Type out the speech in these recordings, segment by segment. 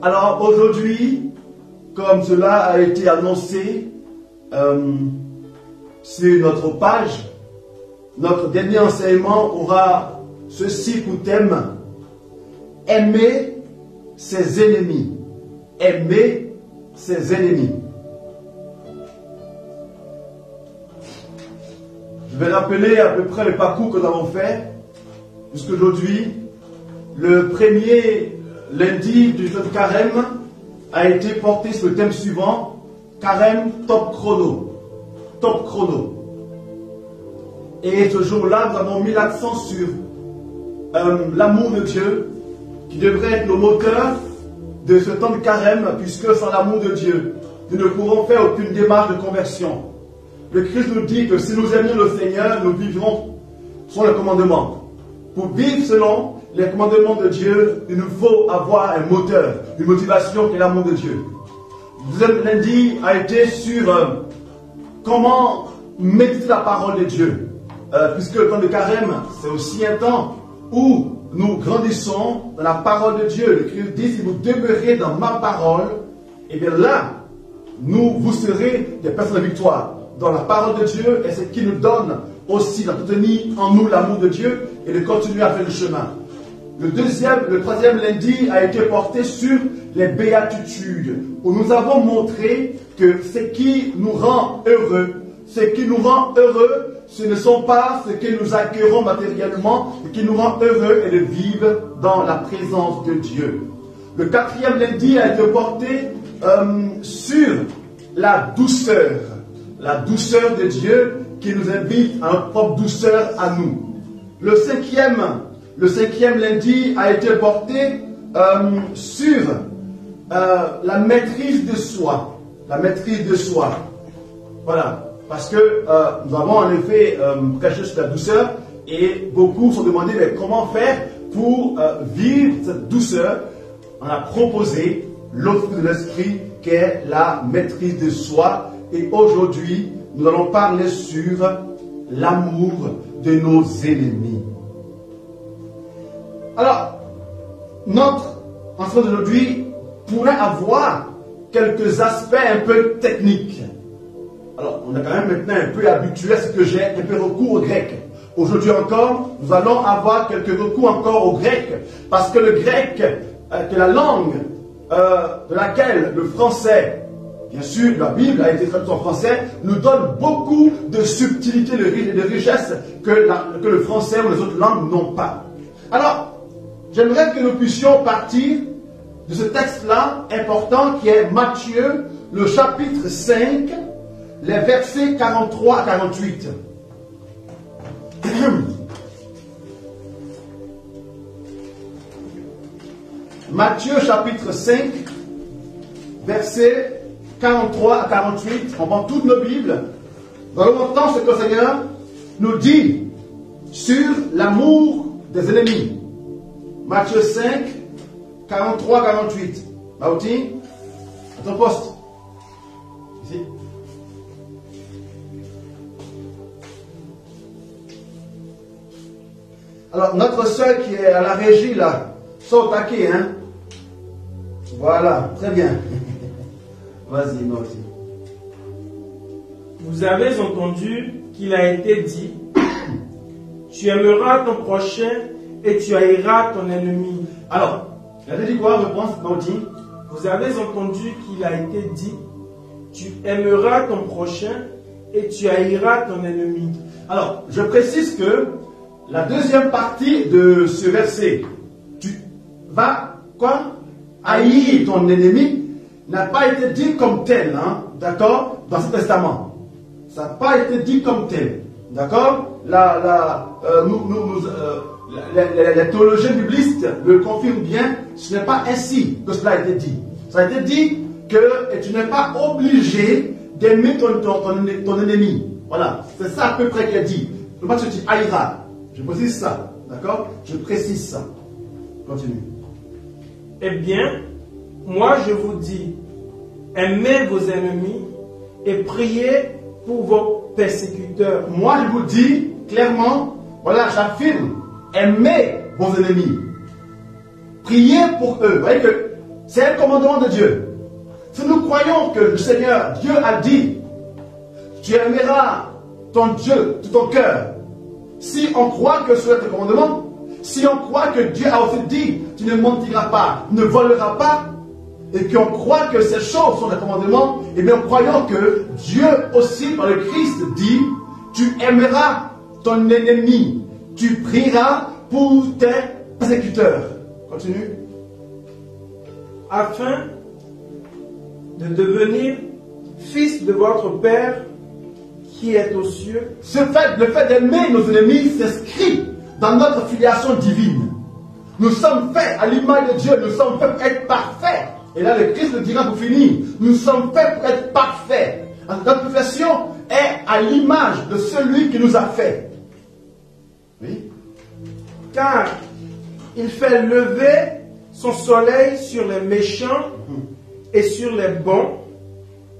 Alors aujourd'hui, comme cela a été annoncé sur notre page, notre dernier enseignement aura ceci pour thème: aimer ses ennemis. Aimer ses ennemis. Je vais rappeler à peu près le parcours que nous avons fait jusqu'aujourd'hui. Le premier lundi du jour de Carême a été porté sur le thème suivant: Carême top chrono. Top chrono. Et ce jour-là, nous avons mis l'accent sur l'amour de Dieu, qui devrait être le moteur de ce temps de Carême, puisque sans l'amour de Dieu, nous ne pourrons faire aucune démarche de conversion. Le Christ nous dit que si nous aimions le Seigneur, nous vivrons selon les commandements. Pour vivre selon les commandements de Dieu, il nous faut avoir un moteur, une motivation qui est l'amour de Dieu. Le deuxième lundi a été sur comment méditer la parole de Dieu. Puisque le temps de Carême, c'est aussi un temps où nous grandissons dans la parole de Dieu. Le Christ dit: si vous demeurez dans ma parole, et bien là, vous serez des personnes de victoire. Dans la parole de Dieu, et ce qui nous donne aussi d'entretenir en nous l'amour de Dieu et de continuer à faire le chemin. Le troisième lundi a été porté sur les béatitudes, où nous avons montré que ce qui nous rend heureux, ce ne sont pas ce que nous acquérons matériellement. Ce qui nous rend heureux est de vivre dans la présence de Dieu. Le quatrième lundi a été porté sur la douceur de Dieu, qui nous invite à notre propre douceur à nous. Le cinquième lundi a été porté sur la maîtrise de soi. La maîtrise de soi. Voilà. Parce que nous avons en effet prêché sur la douceur, et beaucoup se sont demandé mais comment faire pour vivre cette douceur. On a proposé l'autre fruit de l'esprit, qui est la maîtrise de soi. Et aujourd'hui, nous allons parler sur l'amour de nos ennemis. Alors, notre enseignement d'aujourd'hui pourrait avoir quelques aspects un peu techniques. Alors, on est quand même maintenant un peu habitué à ce que j'ai un peu recours au grec. Aujourd'hui encore, nous allons avoir quelques recours encore au grec, parce que le grec, que la langue de laquelle le français, bien sûr, la Bible a été traduite en français, nous donne beaucoup de subtilité et de richesse que le français ou les autres langues n'ont pas. Alors, j'aimerais que nous puissions partir de ce texte-là important qui est Matthieu, le chapitre 5, les versets 43 à 48. Matthieu chapitre 5, versets 43 à 48. On prend toutes nos Bibles. Nous allons entendre ce que le Seigneur nous dit sur l'amour des ennemis. Matthieu 5, 43 à 48. Maouti, à ton poste. Ici. Alors, notre soeur qui est à la régie là, sont au taquet, hein? Voilà, très bien. Vas-y, moi aussi. Vous avez entendu qu'il a été dit: tu aimeras ton prochain et tu haïras ton ennemi. Alors, il a dit quoi, réponse, Maouti? Vous avez entendu qu'il a été dit: tu aimeras ton prochain et tu haïras ton ennemi. Alors, je précise que la deuxième partie de ce verset, tu vas, quoi? Haïr ton ennemi, n'a pas été dit comme tel, hein, d'accord, dans ce testament. Ça n'a pas été dit comme tel, d'accord. Les théologiens biblistes le confirment bien, ce n'est pas ainsi que cela a été dit. Ça a été dit que tu n'es pas obligé d'aimer ton ennemi. Voilà, c'est ça à peu près qu'il a dit. Ne pas que tu haïras. Je précise ça, d'accord? Je précise ça. Continue. Eh bien, moi je vous dis, aimez vos ennemis et priez pour vos persécuteurs. Moi je vous dis clairement, voilà, j'affirme, aimez vos ennemis. Priez pour eux. Vous voyez que C'est un commandement de Dieu. Si nous croyons que le Seigneur, Dieu a dit, tu aimeras ton Dieu de ton cœur. Si on croit que c'est un commandement, si on croit que Dieu a aussi dit, tu ne mentiras pas, ne voleras pas, et qu'on croit que ces choses sont des commandements, et bien croyons que Dieu aussi, par le Christ, dit, tu aimeras ton ennemi, tu prieras pour tes persécuteurs. Continue. Afin de devenir fils de votre Père qui est aux cieux. Le fait d'aimer nos ennemis s'inscrit dans notre filiation divine. Nous sommes faits à l'image de Dieu, nous sommes faits pour être parfaits. Et là, le Christ le dira pour finir. Nous sommes faits pour être parfaits. Notre perfection est à l'image de celui qui nous a fait. Oui. Car il fait lever son soleil sur les méchants et sur les bons,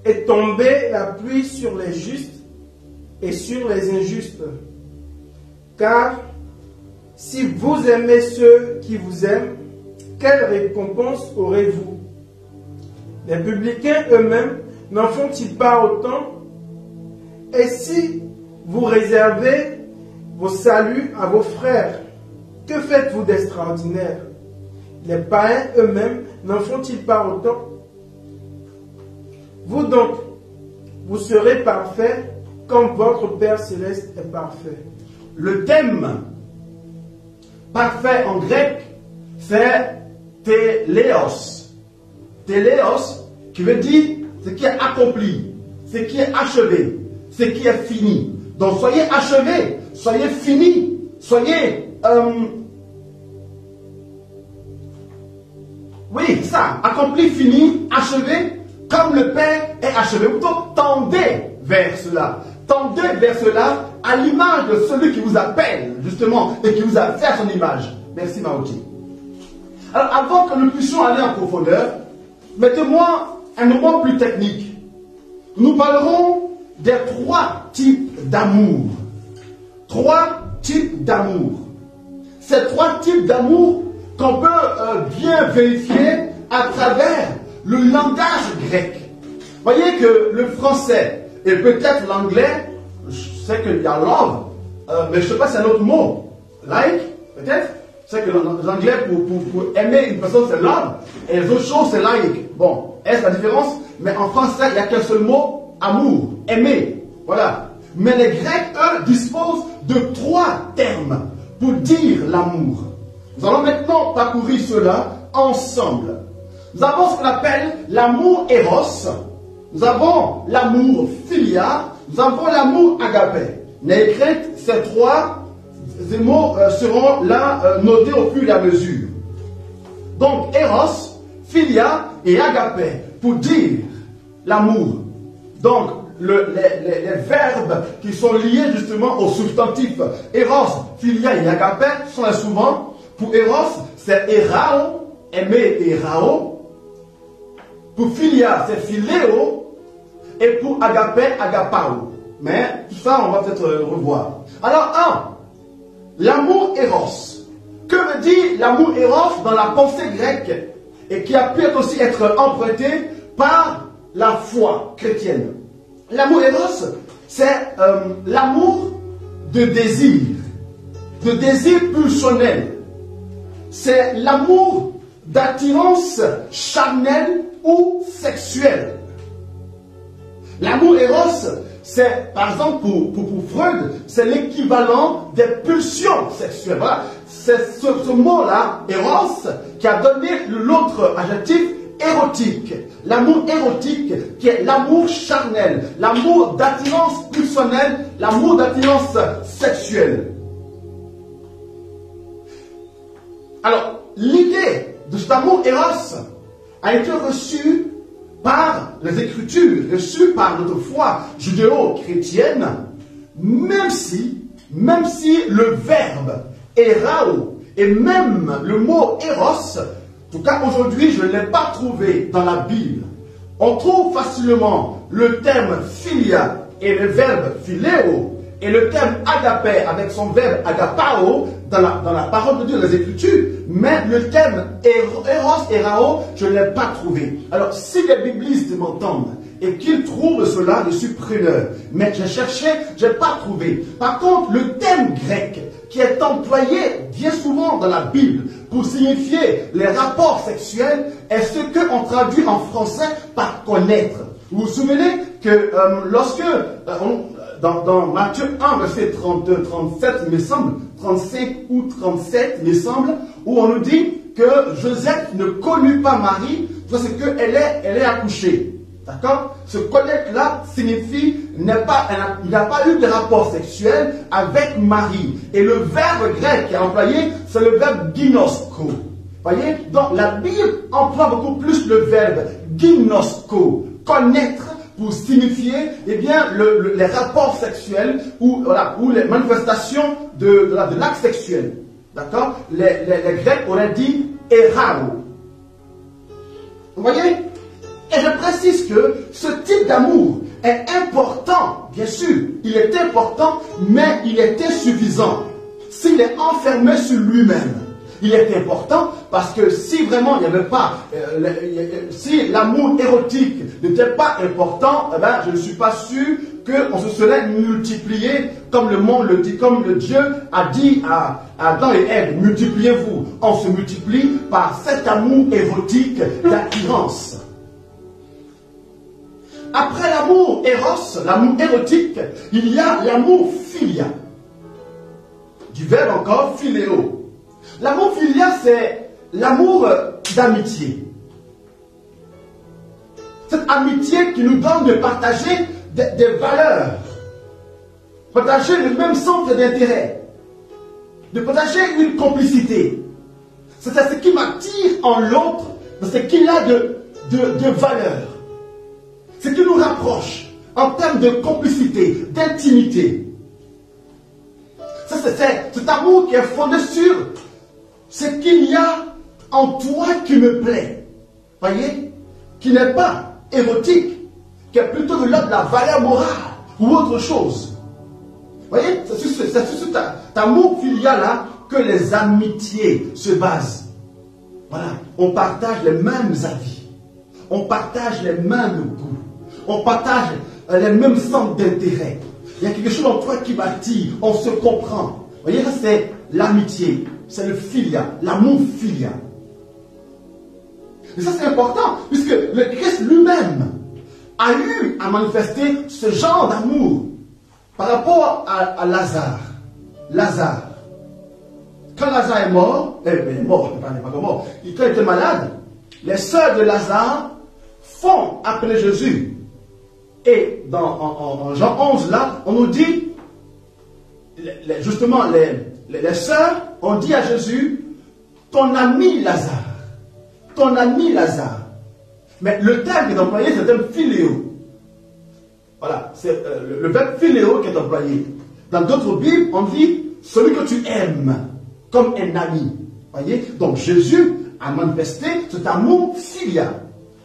et tomber la pluie sur les justes et sur les injustes. Car si vous aimez ceux qui vous aiment, quelle récompense aurez-vous? Les publicains eux-mêmes n'en font-ils pas autant? Et si vous réservez vos saluts à vos frères, que faites-vous d'extraordinaire? Les païens eux-mêmes n'en font-ils pas autant? Vous donc, vous serez parfaits comme votre Père Céleste est parfait. Le thème parfait en grec, c'est téléos. Téléos, qui veut dire ce qui est accompli, ce qui est achevé, ce qui est fini. Donc soyez achevés, soyez finis, soyez... oui, ça, accompli, fini, achevé, comme le Père est achevé. Plutôt, tendez vers cela. Tendez vers cela à l'image de celui qui vous appelle, justement, et qui vous a fait à son image. Merci, Maouti. Alors, avant que nous puissions aller en profondeur, mettez-moi un moment plus technique. Nous parlerons des 3 types d'amour. 3 types d'amour. Ces 3 types d'amour qu'on peut bien vérifier à travers le langage grec. Voyez que le français et peut-être l'anglais, je sais qu'il y a love, mais je ne sais pas si c'est un autre mot. Like, peut-être. Je sais que l'anglais, pour aimer une personne, c'est love, et les autres choses, c'est like. Bon, est-ce la différence? Mais en français, il n'y a qu'un seul mot, amour, aimer. Voilà. Mais les Grecs, eux, disposent de 3 termes pour dire l'amour. Nous allons maintenant parcourir cela ensemble. Nous avons ce qu'on appelle l'amour éros, nous avons l'amour philia, nous avons l'amour agapé. Les Grecs, ces 3 mots seront là notés au fur et à mesure. Donc, éros, philia et agapé, pour dire l'amour. Donc, les verbes qui sont liés justement au substantif éros, philia et agapé sont là souvent. Pour éros, c'est erao, aimer erao. Pour philia, c'est philéo. Et pour agapé, agapao. Mais tout ça, on va peut-être revoir. Alors, l'amour éros. Que veut dire l'amour éros dans la pensée grecque et qui a pu aussi être emprunté par la foi chrétienne? L'amour éros, c'est l'amour de désir pulsionnel. C'est l'amour d'attirance charnelle ou sexuelle. L'amour éros, c'est, par exemple, pour Freud, c'est l'équivalent des pulsions sexuelles. Voilà. C'est ce mot-là, éros, qui a donné l'autre adjectif érotique. L'amour érotique, qui est l'amour charnel, l'amour d'attirance pulsionnelle, l'amour d'attirance sexuelle. Alors, l'idée de cet amour éros a été reçue par les Écritures, reçue par notre foi judéo-chrétienne, même si le verbe erao et même le mot éros, en tout cas aujourd'hui je ne l'ai pas trouvé dans la Bible. On trouve facilement le terme philia et le verbe philéo et le terme agapé avec son verbe agapao dans la parole de Dieu, les Écritures, mais le terme Eros et Rao, je ne l'ai pas trouvé. Alors, si les biblistes m'entendent et qu'ils trouvent cela, je suis preneur. Mais j'ai cherché, je n'ai pas trouvé. Par contre, le terme grec qui est employé bien souvent dans la Bible pour signifier les rapports sexuels est ce qu'on traduit en français par connaître. Vous vous souvenez que lorsque, dans Matthieu 1, verset 32, 37, il me semble, 35 ou 37, il me semble, où on nous dit que Joseph ne connut pas Marie parce qu'elle est accouchée. D'accord? Ce connaître-là signifie il n'a pas eu de rapport sexuel avec Marie. Et le verbe grec qui est employé, c'est le verbe ginosko. Voyez? Donc la Bible emploie beaucoup plus le verbe ginosko, connaître, pour signifier eh bien, les rapports sexuels ou les manifestations de l'acte sexuel. D'accord? Les Grecs auraient dit erao. Vous voyez? Et je précise que ce type d'amour est important, bien sûr, il est important, mais il est insuffisant s'il est enfermé sur lui-même. Il est important parce que si vraiment il n'y avait pas, si l'amour érotique n'était pas important, eh ben, je ne suis pas sûr qu'on se serait multiplié comme le monde le dit, comme le Dieu a dit à Adam et Ève, multipliez-vous. On se multiplie par cet amour érotique d'attirance. Après l'amour éros, l'amour érotique, il y a l'amour philia. Du verbe encore philéo. L'amour philia, c'est l'amour d'amitié. Cette amitié qui nous donne de partager des valeurs, partager le même centre d'intérêt, de partager une complicité. C'est ce qui m'attire en l'autre, c'est ce qu'il a de valeur. Ce qui nous rapproche en termes de complicité, d'intimité. C'est cet amour qui est fondé sur ce qu'il y a en toi qui me plaît. Voyez? Qui n'est pas érotique, qui est plutôt de l'ordre de la valeur morale ou autre chose. Voyez? C'est sur cet amour filial là que les amitiés se basent. Voilà. On partage les mêmes avis. On partage les mêmes goûts. On partage les mêmes centres d'intérêt. Il y a quelque chose en toi qui m'attire. On se comprend. Vous voyez, c'est l'amitié. C'est le philia. L'amour philia. Et ça, c'est important. Puisque le Christ lui-même a eu à manifester ce genre d'amour par rapport à Lazare. Lazare. Quand Lazare est mort, il est mort, il n'est pas mort. Quand il était malade, les sœurs de Lazare font appeler Jésus. Et en Jean 11, là, on nous dit, justement, les sœurs ont dit à Jésus, ton ami Lazare. Ton ami Lazare. Mais le terme qui est employé, c'est le terme philéo. Voilà, c'est le verbe philéo qui est employé. Dans d'autres Bibles, on dit celui que tu aimes comme un ami. Voyez? Donc Jésus a manifesté cet amour philia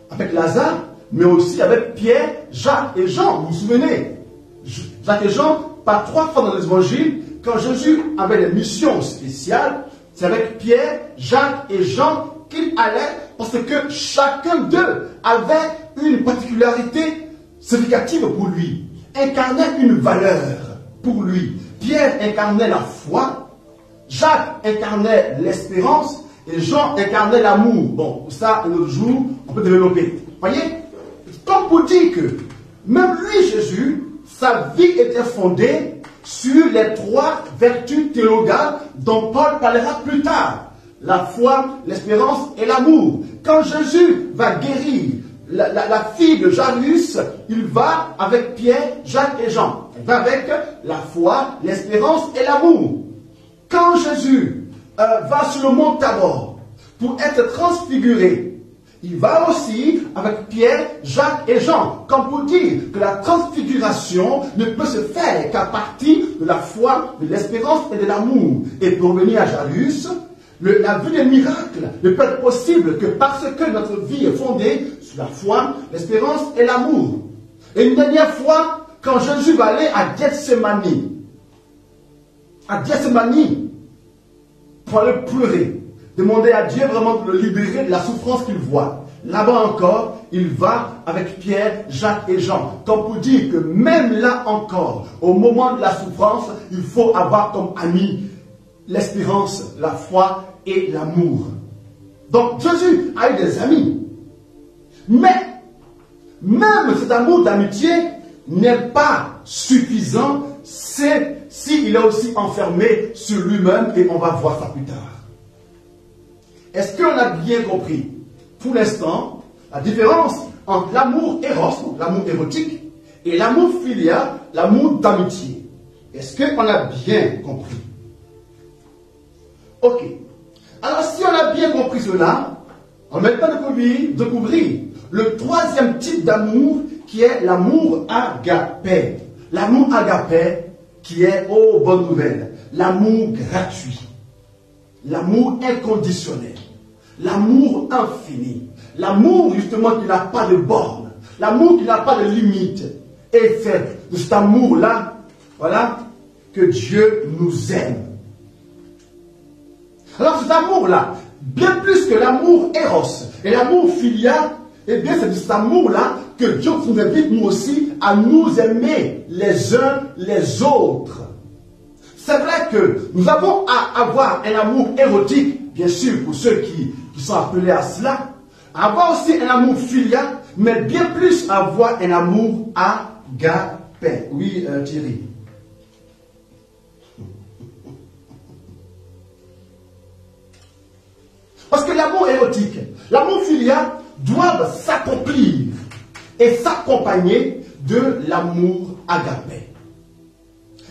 avec Lazare, mais aussi avec Pierre, Jacques et Jean. Vous vous souvenez? Jacques et Jean, par 3 fois dans les évangiles, quand Jésus avait des missions spéciales, c'est avec Pierre, Jacques et Jean qu'il allait, parce que chacun d'eux avait une particularité significative pour lui, incarnait une valeur pour lui. Pierre incarnait la foi, Jacques incarnait l'espérance et Jean incarnait l'amour. Bon, ça, un autre jour, on peut développer. Voyez? Comme pour dire que même lui, Jésus, sa vie était fondée sur les 3 vertus théologales dont Paul parlera plus tard. La foi, l'espérance et l'amour. Quand Jésus va guérir la fille de Jairus, il va avec Pierre, Jacques et Jean. Il va avec la foi, l'espérance et l'amour. Quand Jésus va sur le mont Tabor pour être transfiguré, il va aussi avec Pierre, Jacques et Jean, comme pour dire que la transfiguration ne peut se faire qu'à partir de la foi, de l'espérance et de l'amour. Et pour revenir à Jairus, la vue des miracles ne peut être possible que parce que notre vie est fondée sur la foi, l'espérance et l'amour. Et une dernière fois, quand Jésus va aller à Gethsémani, pour aller pleurer, Demander à Dieu vraiment de le libérer de la souffrance qu'il voit. Là-bas encore, il va avec Pierre, Jacques et Jean. Comme pour dire que même là encore, au moment de la souffrance, il faut avoir comme ami l'espérance, la foi et l'amour. Donc Jésus a eu des amis. Mais même cet amour d'amitié n'est pas suffisant s'il est aussi enfermé sur lui-même, et on va voir ça plus tard. Est-ce qu'on a bien compris pour l'instant la différence entre l'amour éros, l'amour érotique, et l'amour philia, l'amour d'amitié? Est-ce qu'on a bien compris? Ok. Alors si on a bien compris cela, on va maintenant découvrir le troisième type d'amour qui est l'amour agapé. L'amour agapé qui est, oh bonne nouvelle, l'amour gratuit, l'amour inconditionnel, l'amour infini, l'amour justement qui n'a pas de borne, l'amour qui n'a pas de limite. Et c'est de cet amour-là, voilà, que Dieu nous aime. Alors cet amour-là, bien plus que l'amour éros et l'amour philia, eh bien c'est de cet amour-là que Dieu nous invite nous aussi à nous aimer les uns les autres. C'est vrai que nous avons à avoir un amour érotique, bien sûr pour ceux qui sont appelés à cela, avoir aussi un amour filial, mais bien plus avoir un amour agapé. Oui, Thierry. Parce que l'amour érotique, l'amour filial doivent s'accomplir et s'accompagner de l'amour agapé.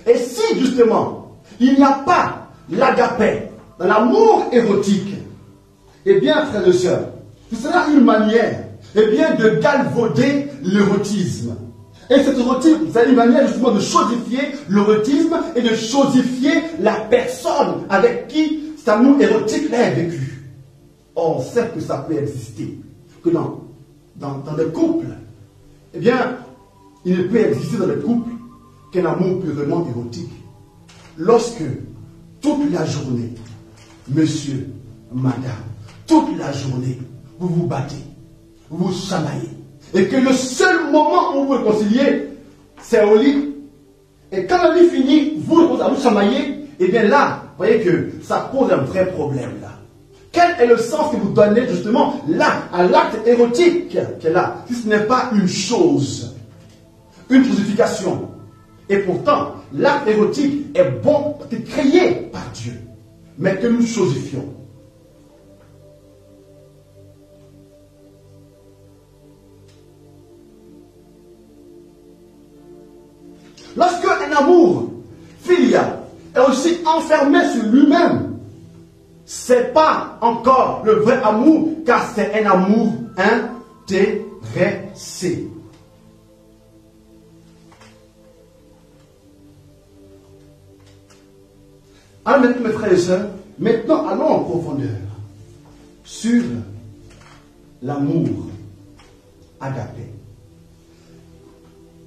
Et si justement il n'y a pas l'agapé dans l'amour érotique, eh bien frères et sœurs, ce sera une manière bien, de galvauder l'érotisme. Et cet érotisme, c'est une manière justement de chosifier l'érotisme et de chosifier la personne avec qui cet amour érotique-là est vécu. Or, on sait que ça peut exister, que dans des couples, eh bien, il ne peut exister dans les couples qu'un amour purement érotique. Lorsque, toute la journée, monsieur, madame, toute la journée, vous vous battez, vous vous chamaillez, et que le seul moment où vous vous réconciliez, c'est au lit, et quand la nuit finit, vous vous chamaillez, et bien là, vous voyez que ça pose un vrai problème là. Quel est le sens que vous donnez justement là, à l'acte érotique qui est là, si ce n'est pas une chose, une chosification? Et pourtant, l'acte érotique est bon, est créé par Dieu, mais que nous chosifions. Lorsque un amour filial est aussi enfermé sur lui-même, c'est pas encore le vrai amour, car c'est un amour intéressé. Alors maintenant, mes frères et sœurs, maintenant allons en profondeur sur l'amour agapé.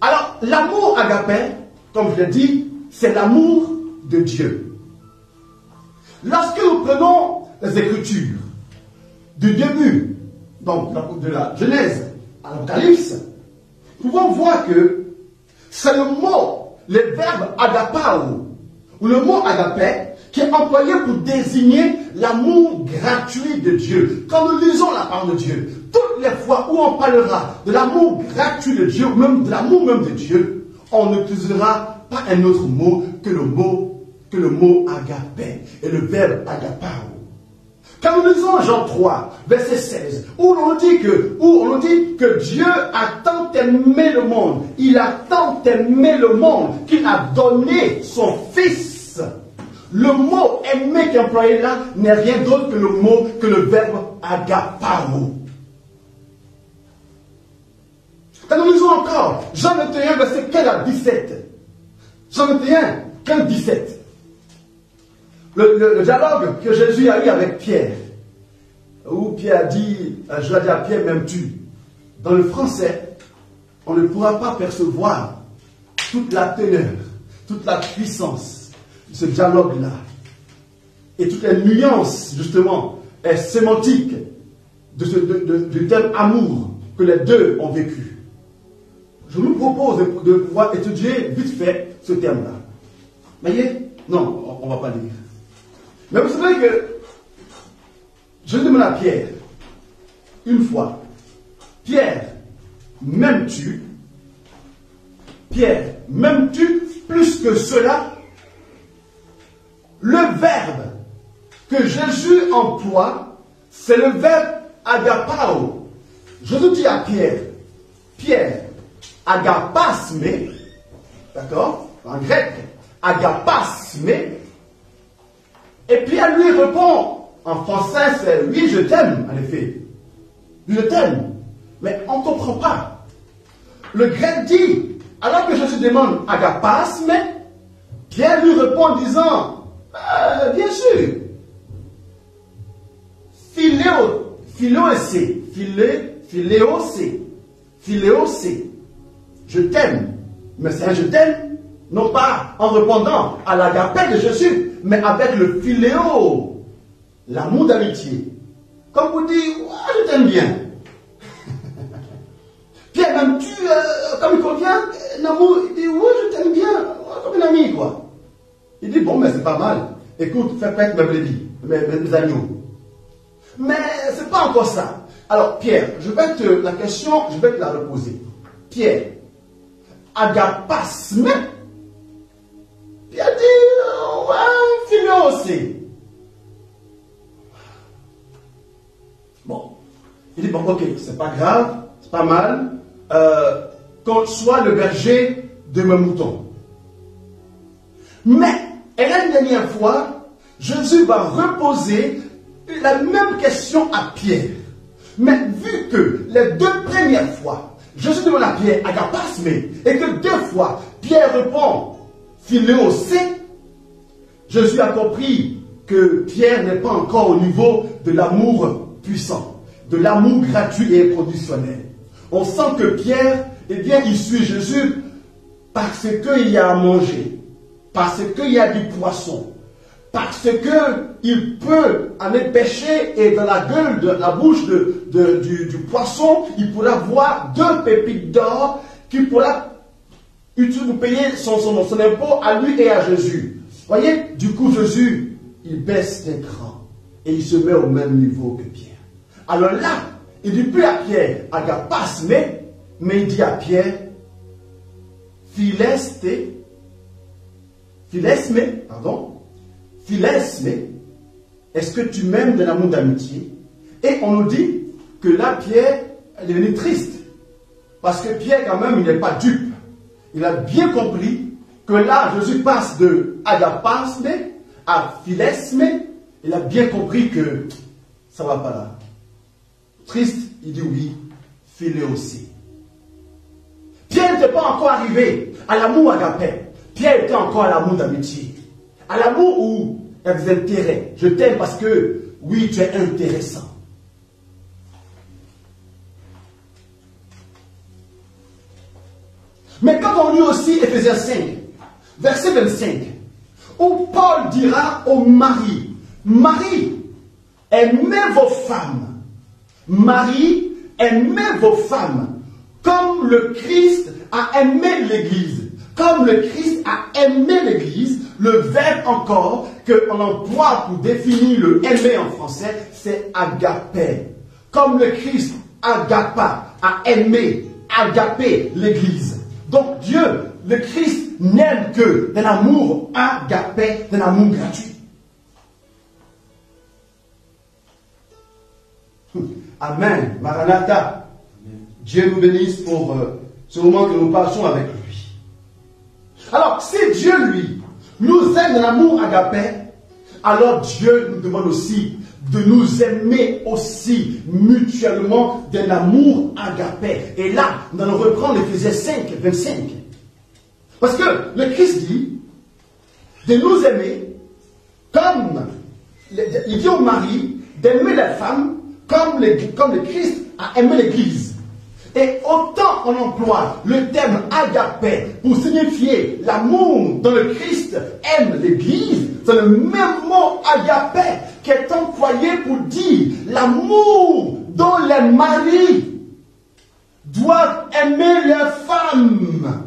Alors, l'amour agapé, comme je l'ai dit, c'est l'amour de Dieu. Lorsque nous prenons les Écritures, du début, donc de la Genèse à l'Apocalypse, nous pouvons voir que c'est le mot, le verbe agapao, ou le mot agapé, qui est employé pour désigner l'amour gratuit de Dieu. Quand nous lisons la parole de Dieu, toutes les fois où on parlera de l'amour gratuit de Dieu, ou même de l'amour même de Dieu, on n'utilisera pas un autre mot que le mot agapé et le verbe agapao. Quand nous lisons Jean 3, verset 16, où on dit que Dieu a tant aimé le monde, il a tant aimé le monde qu'il a donné son Fils. Le mot aimer qui est employé là n'est rien d'autre que le verbe agapao. Quand nous lisons encore Jean 21, verset 15 à 17. Jean 21, 15, 17. Le dialogue que Jésus a eu avec Pierre, où Pierre a dit, je l'ai dit à Pierre, m'aimes-tu? Dans le français, on ne pourra pas percevoir toute la teneur, toute la puissance de ce dialogue-là, et toutes les nuances, justement, sémantique du terme amour que les deux ont vécu. Je vous propose de pouvoir étudier vite fait ce terme-là. Voyez? Non, on ne va pas lire. Mais vous savez que je demande à Pierre, une fois, Pierre, m'aimes-tu? Pierre, m'aimes-tu plus que cela? Le verbe que Jésus emploie, c'est le verbe agapao. Je vous dis à Pierre, Pierre, agapasme, d'accord? En grec, agapasme. Et Pierre lui répond, en français, c'est oui, je t'aime, en effet. Je t'aime. Mais on ne comprend pas. Le grec dit, alors que Jésus demande agapasme, Pierre lui répond en disant, bien sûr. Philéosé. Je t'aime. Mais c'est un je t'aime, non pas en répondant à l'agapé de Jésus, mais avec le philéo, l'amour d'amitié. Comme vous dites, ouais, je t'aime bien. Pierre, même tu, comme il convient, un amour, il dit, ouais, je t'aime bien, comme un ami, quoi. Il dit, bon, mais c'est pas mal. Écoute, fais paître mes brebis, mes agneaux. Mais c'est pas encore ça. Alors, Pierre, je vais te la reposer. Pierre, agapasme. Pierre dit, ouais, philéosé. Bon. Il dit, bon, ok, c'est pas grave, c'est pas mal. Qu'on soit le berger de mes moutons. Mais, et la dernière fois, Jésus va reposer la même question à Pierre. Mais vu que les deux premières fois, Jésus demande à Pierre, agapasme, et que deux fois, Pierre répond, philéosé, Jésus a compris que Pierre n'est pas encore au niveau de l'amour puissant, de l'amour gratuit et inconditionnel. On sent que Pierre, eh bien, il suit Jésus parce qu'il y a à manger, parce qu'il y a du poisson, parce qu'il peut aller pêcher et dans la gueule, de la bouche du poisson, il pourra voir 2 pépites d'or qu'il pourra utiliser pour payer son impôt à lui et à Jésus. Voyez, du coup, Jésus, il baisse d'un cran et il se met au même niveau que Pierre. Alors là, il dit plus à Pierre, agapasme, mais il dit à Pierre, philesme, est-ce que tu m'aimes de l'amour d'amitié? Et on nous dit que là, Pierre est devenu triste. Parce que Pierre, quand même, il n'est pas dupe. Il a bien compris que là, Jésus passe de agapasme à philesme. Il a bien compris que ça ne va pas là. Triste, il dit oui, philéosé. Pierre n'était pas encore arrivé à l'amour agapé. Pierre était encore à l'amour d'amitié. À l'amour où il y a des intérêts. Je t'aime parce que, oui, tu es intéressant. Mais quand on lit aussi Éphésiens 5, verset 25, où Paul dira aux maris, Marie, aimez vos femmes. Marie, aimez vos femmes, comme le Christ a aimé l'Église. Comme le Christ a aimé l'Église, le verbe encore qu'on emploie pour définir le aimer en français, c'est agapé. Comme le Christ agapa, a aimé, agapé l'Église. Donc Dieu, le Christ, n'aime que d'un amour agapé, d'un amour gratuit. Amen. Maranatha. Dieu nous bénisse pour ce moment que nous passons avec lui. Alors, si Dieu, lui, nous aime dans l'amour agapé, alors Dieu nous demande aussi de nous aimer aussi mutuellement d'un amour agapé. Et là, nous allons reprendre Éphésiens 5, 25. Parce que le Christ dit de nous aimer comme, il dit au mari d'aimer la femme comme le Christ a aimé l'Église. Et autant on emploie le terme agapé pour signifier l'amour dont le Christ aime l'Église, c'est le même mot agapé qui est employé pour dire l'amour dont les maris doivent aimer leurs femmes.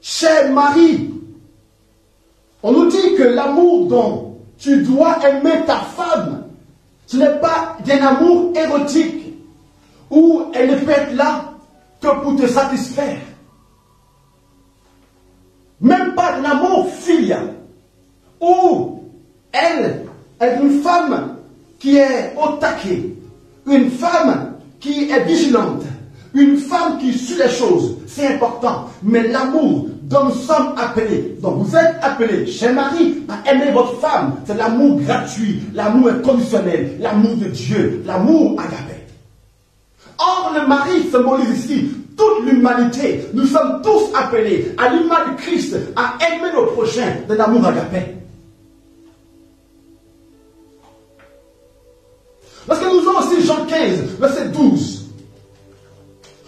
Cher mari, on nous dit que l'amour dont tu dois aimer ta femme, ce n'est pas d'un amour érotique où elle ne peut être là que pour te satisfaire. Même pas d'un amour filial où elle est une femme qui est au taquet, une femme qui est vigilante, une femme qui suit les choses. C'est important. Mais l'amour dont nous sommes appelés, dont vous êtes appelés, cher mari, à aimer votre femme, c'est l'amour gratuit, l'amour inconditionnel, l'amour de Dieu, l'amour agapé. Or, le mari symbolise ici toute l'humanité. Nous sommes tous appelés, à l'image de Christ, à aimer nos prochains de l'amour agapé. Parce que nous avons aussi Jean 15, verset 12.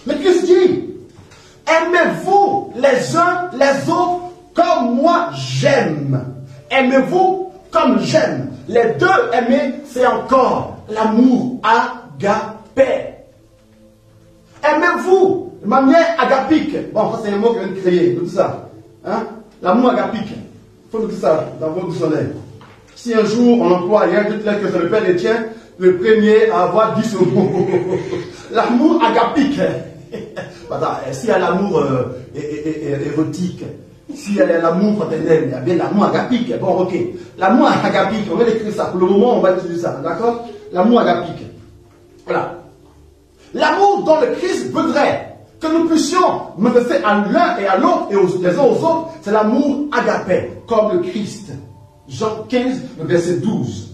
Le Christ dit, aimez-vous les uns les autres comme moi j'aime. Aimez-vous comme j'aime. Les deux aimer, c'est encore l'amour agapé. Aimez-vous de manière agapique. Bon, ça c'est un mot que je viens de créer, tout ça. Hein? L'amour agapique. Il faut tout ça dans votre soleil. Si un jour on emploie rien de tel que c'est le Père Étienne, le premier à avoir dit ce mot. L'amour agapique. S'il y a l'amour érotique, s'il y a l'amour fraternel, il y a bien l'amour agapique. Bon, ok. L'amour agapique, on va écrire ça. Pour le moment, on va utiliser ça. D'accord? L'amour agapique. Voilà. L'amour dont le Christ voudrait que nous puissions manifester à l'un et à l'autre et les uns aux autres, c'est l'amour agapé, comme le Christ. Jean 15, le verset 12.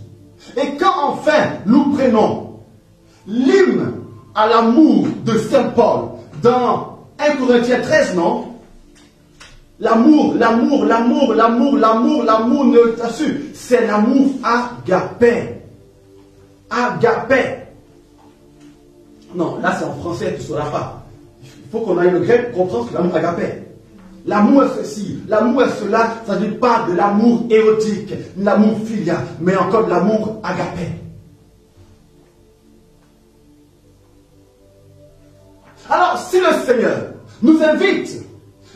Et quand enfin nous prenons l'hymne à l'amour de Saint Paul dans 1 Corinthiens 13, non? L'amour ne t'assure. C'est l'amour agapé. Agapé. Non, là c'est en français, tu ne sauras pas. Il faut qu'on aille le grec pour comprendre ce que l'amour agapé. L'amour est ceci, l'amour est cela, ça ne dit pas de l'amour érotique, de l'amour filial, mais encore de l'amour agapé. Alors, si le Seigneur nous invite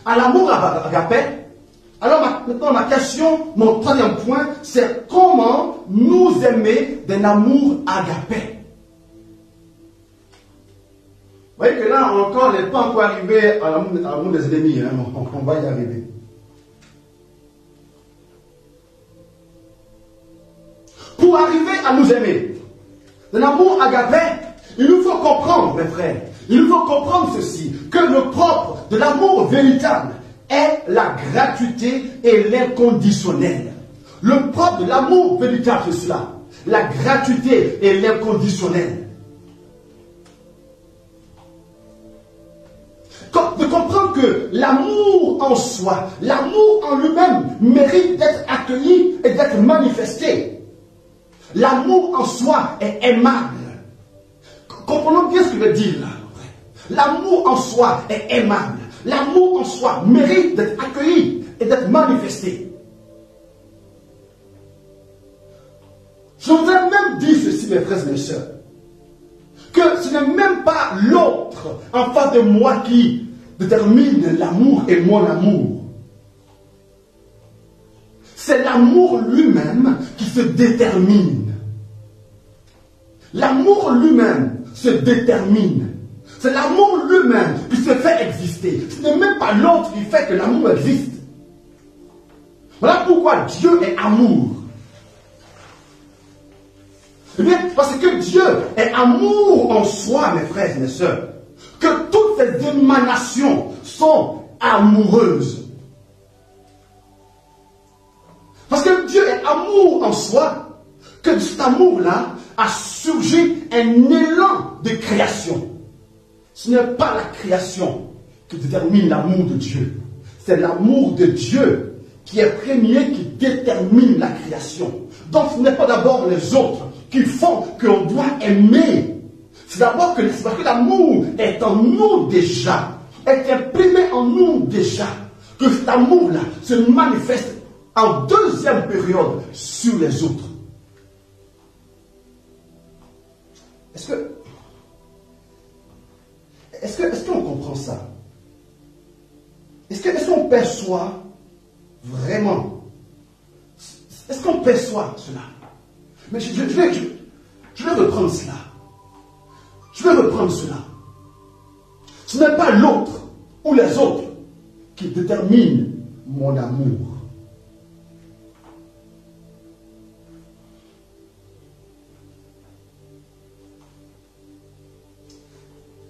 à l'amour agapé, alors maintenant ma question, mon troisième point, c'est comment nous aimer d'un amour agapé. Vous voyez que là encore, on n'est pas encore arrivé à l'amour des ennemis, hein? On va y arriver. Pour arriver à nous aimer, d'un amour agapé, il nous faut comprendre, mes frères, il nous faut comprendre ceci, que le propre de l'amour véritable est la gratuité et l'inconditionnel. Le propre de l'amour véritable, c'est cela, la gratuité et l'inconditionnel. De comprendre que l'amour en soi, l'amour en lui-même mérite d'être accueilli et d'être manifesté. L'amour en soi est aimable. Comprenons bien ce que je veux dire là. L'amour en soi est aimable. L'amour en soi mérite d'être accueilli et d'être manifesté. Je voudrais même dire ceci, mes frères et mes sœurs, que ce n'est même pas l'autre en face de moi qui détermine l'amour et mon amour. C'est l'amour lui-même qui se détermine. L'amour lui-même se détermine. C'est l'amour lui-même qui se fait exister. Ce n'est même pas l'autre qui fait que l'amour existe. Voilà pourquoi Dieu est amour. Eh bien, parce que Dieu est amour en soi, mes frères et mes sœurs, que toutes ces émanations sont amoureuses. Parce que Dieu est amour en soi, que de cet amour-là a surgi un élan de création. Ce n'est pas la création qui détermine l'amour de Dieu. C'est l'amour de Dieu qui est premier, qui détermine la création. Donc ce n'est pas d'abord les autres qui font qu'on doit aimer. C'est d'abord que l'amour est en nous déjà, est imprimé en nous déjà, que cet amour-là se manifeste en deuxième période sur les autres. Est-ce qu'on comprend ça? Est-ce qu'on perçoit vraiment? Est-ce qu'on perçoit cela? Mais je vais reprendre cela. Je vais reprendre cela. Ce n'est pas l'autre ou les autres qui déterminent mon amour.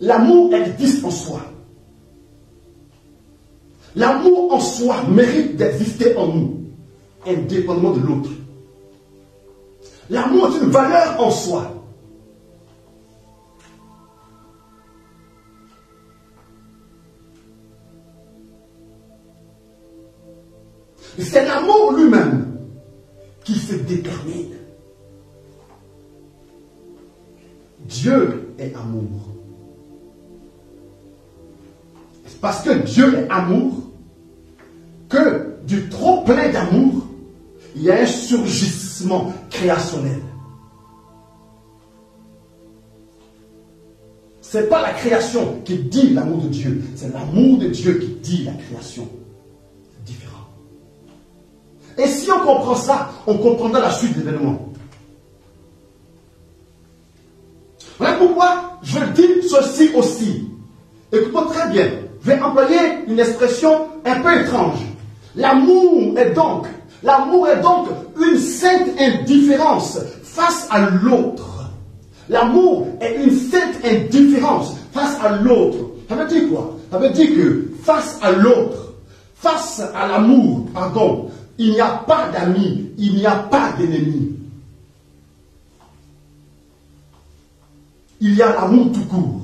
L'amour existe en soi. L'amour en soi mérite d'exister en nous, indépendamment de l'autre. L'amour est une valeur en soi. C'est l'amour lui-même qui se détermine. Dieu est amour. C'est parce que Dieu est amour que du trop plein d'amour, il y a un surgissement créationnel. Ce n'est pas la création qui dit l'amour de Dieu, c'est l'amour de Dieu qui dit la création. C'est différent. Et si on comprend ça, on comprendra la suite des événements. Voilà pourquoi je dis ceci aussi. Écoute-moi très bien. Je vais employer une expression un peu étrange. L'amour est donc une sainte indifférence face à l'autre. L'amour est une sainte indifférence face à l'autre. Ça veut dire quoi? Ça veut dire que face à l'autre, face à l'amour, pardon, il n'y a pas d'amis, il n'y a pas d'ennemis. Il y a l'amour tout court.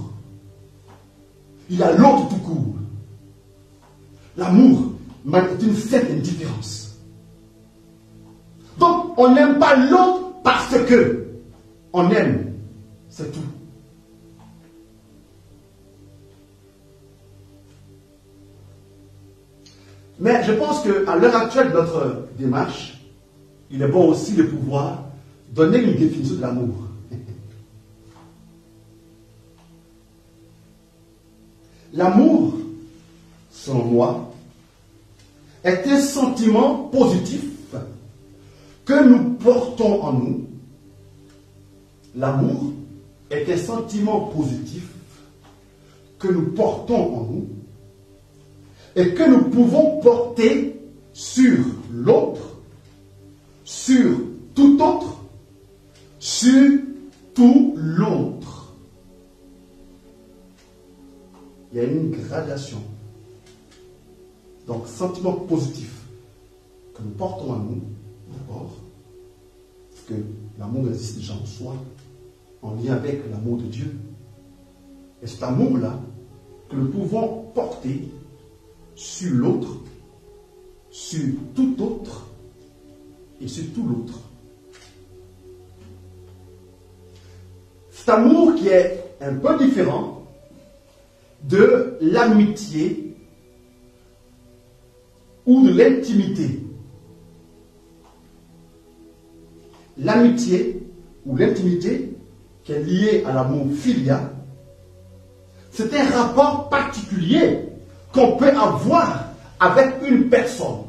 Il y a l'autre tout court. L'amour est une sainte indifférence. Donc, on n'aime pas l'autre parce que on aime. C'est tout. Mais je pense qu'à l'heure actuelle de notre démarche, il est bon aussi de pouvoir donner une définition de l'amour. L'amour, selon moi, est un sentiment positif que nous portons en nous. L'amour est un sentiment positif que nous portons en nous et que nous pouvons porter sur l'autre, sur tout autre, sur tout l'autre. Il y a une gradation. Donc, sentiment positif que nous portons en nous, d'abord, parce que l'amour existe déjà en soi, en lien avec l'amour de Dieu. Et cet amour-là, que nous pouvons porter sur l'autre, sur tout autre et sur tout l'autre. Cet amour qui est un peu différent de l'amitié ou de l'intimité. L'amitié ou l'intimité qui est liée à l'amour filial, c'est un rapport particulier qu'on peut avoir avec une personne.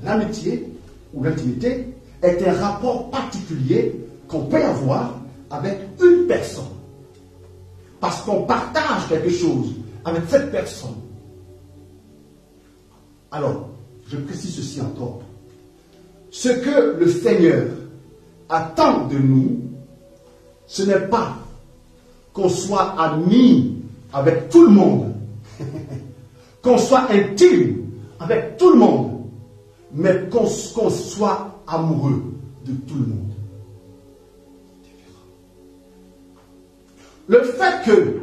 L'amitié ou l'intimité est un rapport particulier qu'on peut avoir avec une personne. Parce qu'on partage quelque chose avec cette personne. Alors, je précise ceci encore. Ce que le Seigneur attend de nous, ce n'est pas qu'on soit amis avec tout le monde, qu'on soit intime avec tout le monde, mais qu'on soit amoureux de tout le monde. Le fait que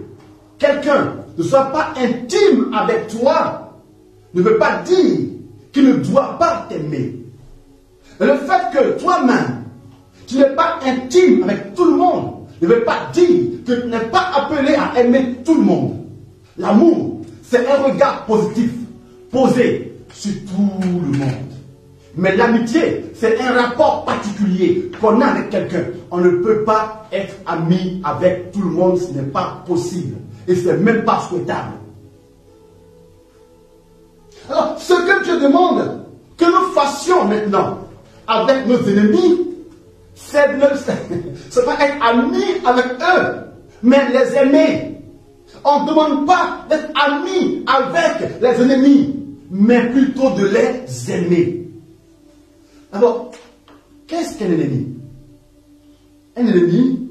quelqu'un ne soit pas intime avec toi ne veut pas dire qu'il ne doit pas t'aimer. Le fait que toi-même, tu n'es pas intime avec tout le monde ne veut pas dire que tu n'es pas appelé à aimer tout le monde. L'amour, c'est un regard positif posé sur tout le monde. Mais l'amitié, c'est un rapport particulier qu'on a avec quelqu'un. On ne peut pas être ami avec tout le monde, ce n'est pas possible. Et ce n'est même pas souhaitable. Alors, ce que Dieu demande que nous fassions maintenant avec nos ennemis, c'est pas être amis avec eux, mais les aimer. On ne demande pas d'être amis avec les ennemis, mais plutôt de les aimer. Alors, qu'est-ce qu'un ennemi? Un ennemi,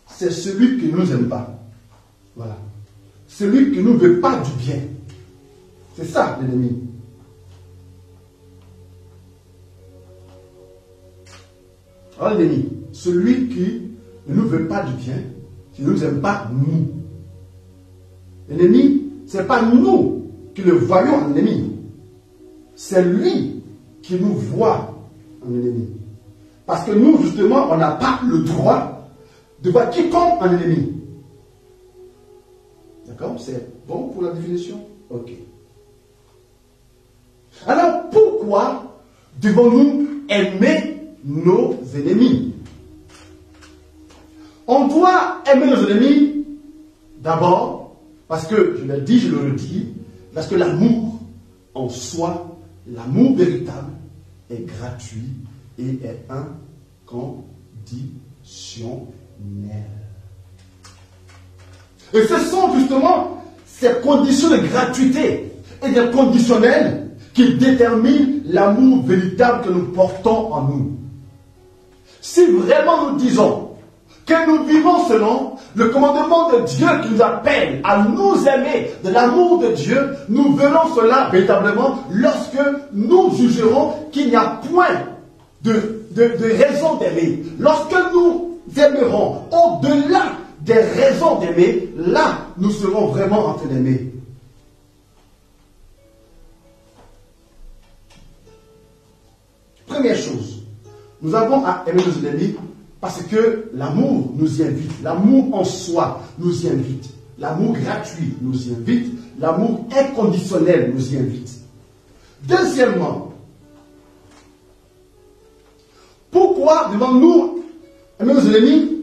c'est celui qui ne nous aime pas. Voilà. Celui qui ne nous veut pas du bien. C'est ça l'ennemi. Alors l'ennemi, celui qui ne nous veut pas du bien, qui ne nous aime pas, nous. L'ennemi, ce n'est pas nous qui le voyons en ennemi. C'est lui qui nous voit en ennemi. Parce que nous, justement, on n'a pas le droit de voir quiconque en ennemi. D'accord? C'est bon pour la définition? Ok. Alors, pourquoi devons-nous aimer nos ennemis? On doit aimer nos ennemis d'abord, parce que, je l'ai dit, je le redis, parce que l'amour en soi, l'amour véritable, est gratuit et est inconditionnel. Et ce sont justement ces conditions de gratuité et de conditionnel qui déterminent l'amour véritable que nous portons en nous. Si vraiment nous disons que nous vivons selon le commandement de Dieu qui nous appelle à nous aimer de l'amour de Dieu, nous verrons cela véritablement lorsque nous jugerons qu'il n'y a point de raison d'aimer. Lorsque nous aimerons au-delà des raisons d'aimer, là, nous serons vraiment en train d'aimer. Première chose, nous avons à aimer nos ennemis parce que l'amour nous y invite. L'amour en soi nous y invite. L'amour gratuit nous y invite. L'amour inconditionnel nous y invite. Deuxièmement, pourquoi devons-nous aimer nos ennemis?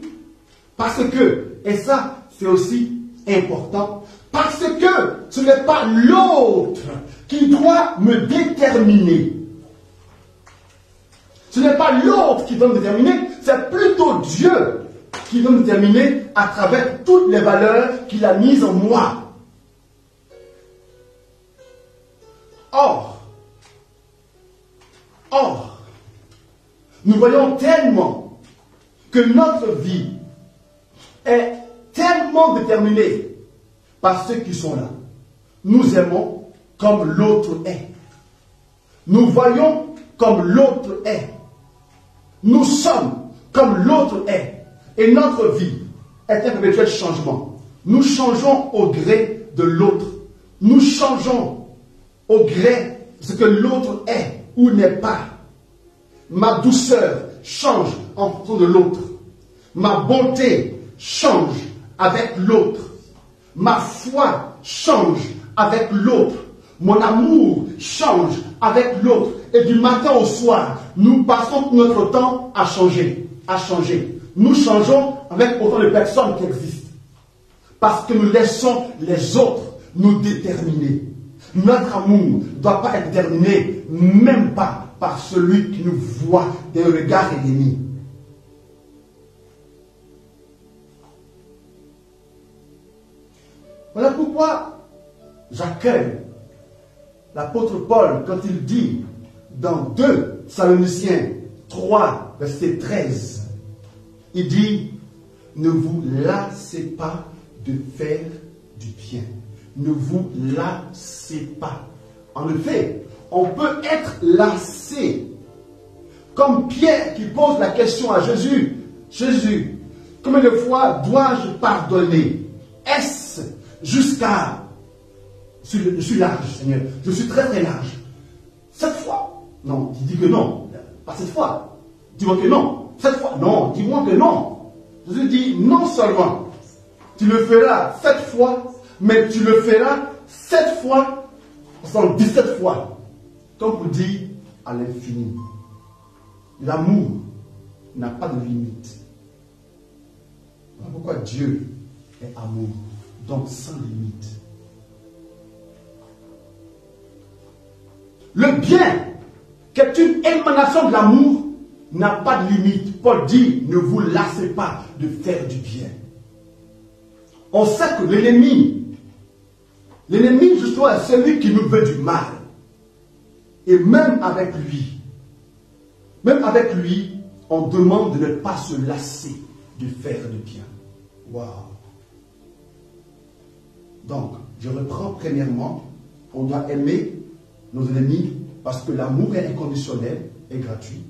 Parce que, et ça c'est aussi important, parce que ce n'est pas l'autre qui doit me déterminer. Ce n'est pas l'autre qui doit me déterminer, c'est plutôt Dieu qui doit me déterminer à travers toutes les valeurs qu'il a mises en moi. Or, nous voyons tellement que notre vie est tellement déterminée par ceux qui sont là. Nous aimons comme l'autre est. Nous voyons comme l'autre est. Nous sommes comme l'autre est. Et notre vie est un perpétuel changement. Nous changeons au gré de l'autre. Nous changeons au gré de ce que l'autre est ou n'est pas. Ma douceur change en fonction de l'autre. Ma bonté change avec l'autre. Ma foi change avec l'autre. Mon amour change avec l'autre. Et du matin au soir, nous passons notre temps à changer. À changer. Nous changeons avec autant de personnes qui existent. Parce que nous laissons les autres nous déterminer. Notre amour ne doit pas être déterminé, même pas par celui qui nous voit d'un regard ennemi. Voilà pourquoi j'accueille l'apôtre Paul quand il dit dans 2 Thessaloniciens 3, verset 13, il dit, ne vous lassez pas de faire du bien. Ne vous lassez pas. En effet, on peut être lassé. Comme Pierre qui pose la question à Jésus. Jésus, combien de fois dois-je pardonner? Est-ce jusqu'à... Je suis large, Seigneur. Je suis très très large. 7 fois? Non, il dit que non. Pas 7 fois. Dis-moi que non. 7 fois? Non, dis-moi que non. Jésus dit non seulement. Tu le feras 7 fois, mais tu le feras 7 fois, 17 fois. Comme vous dites, à l'infini. L'amour n'a pas de limite. Voilà pourquoi Dieu est amour, donc sans limite. Le bien, qui est une émanation de l'amour, n'a pas de limite. Paul dit, ne vous lassez pas de faire du bien. On sait que l'ennemi justement est celui qui nous veut du mal. Et même avec lui, on demande de ne pas se lasser de faire du bien. Waouh! Donc, je reprends premièrement, on doit aimer nos ennemis parce que l'amour est inconditionnel et gratuit.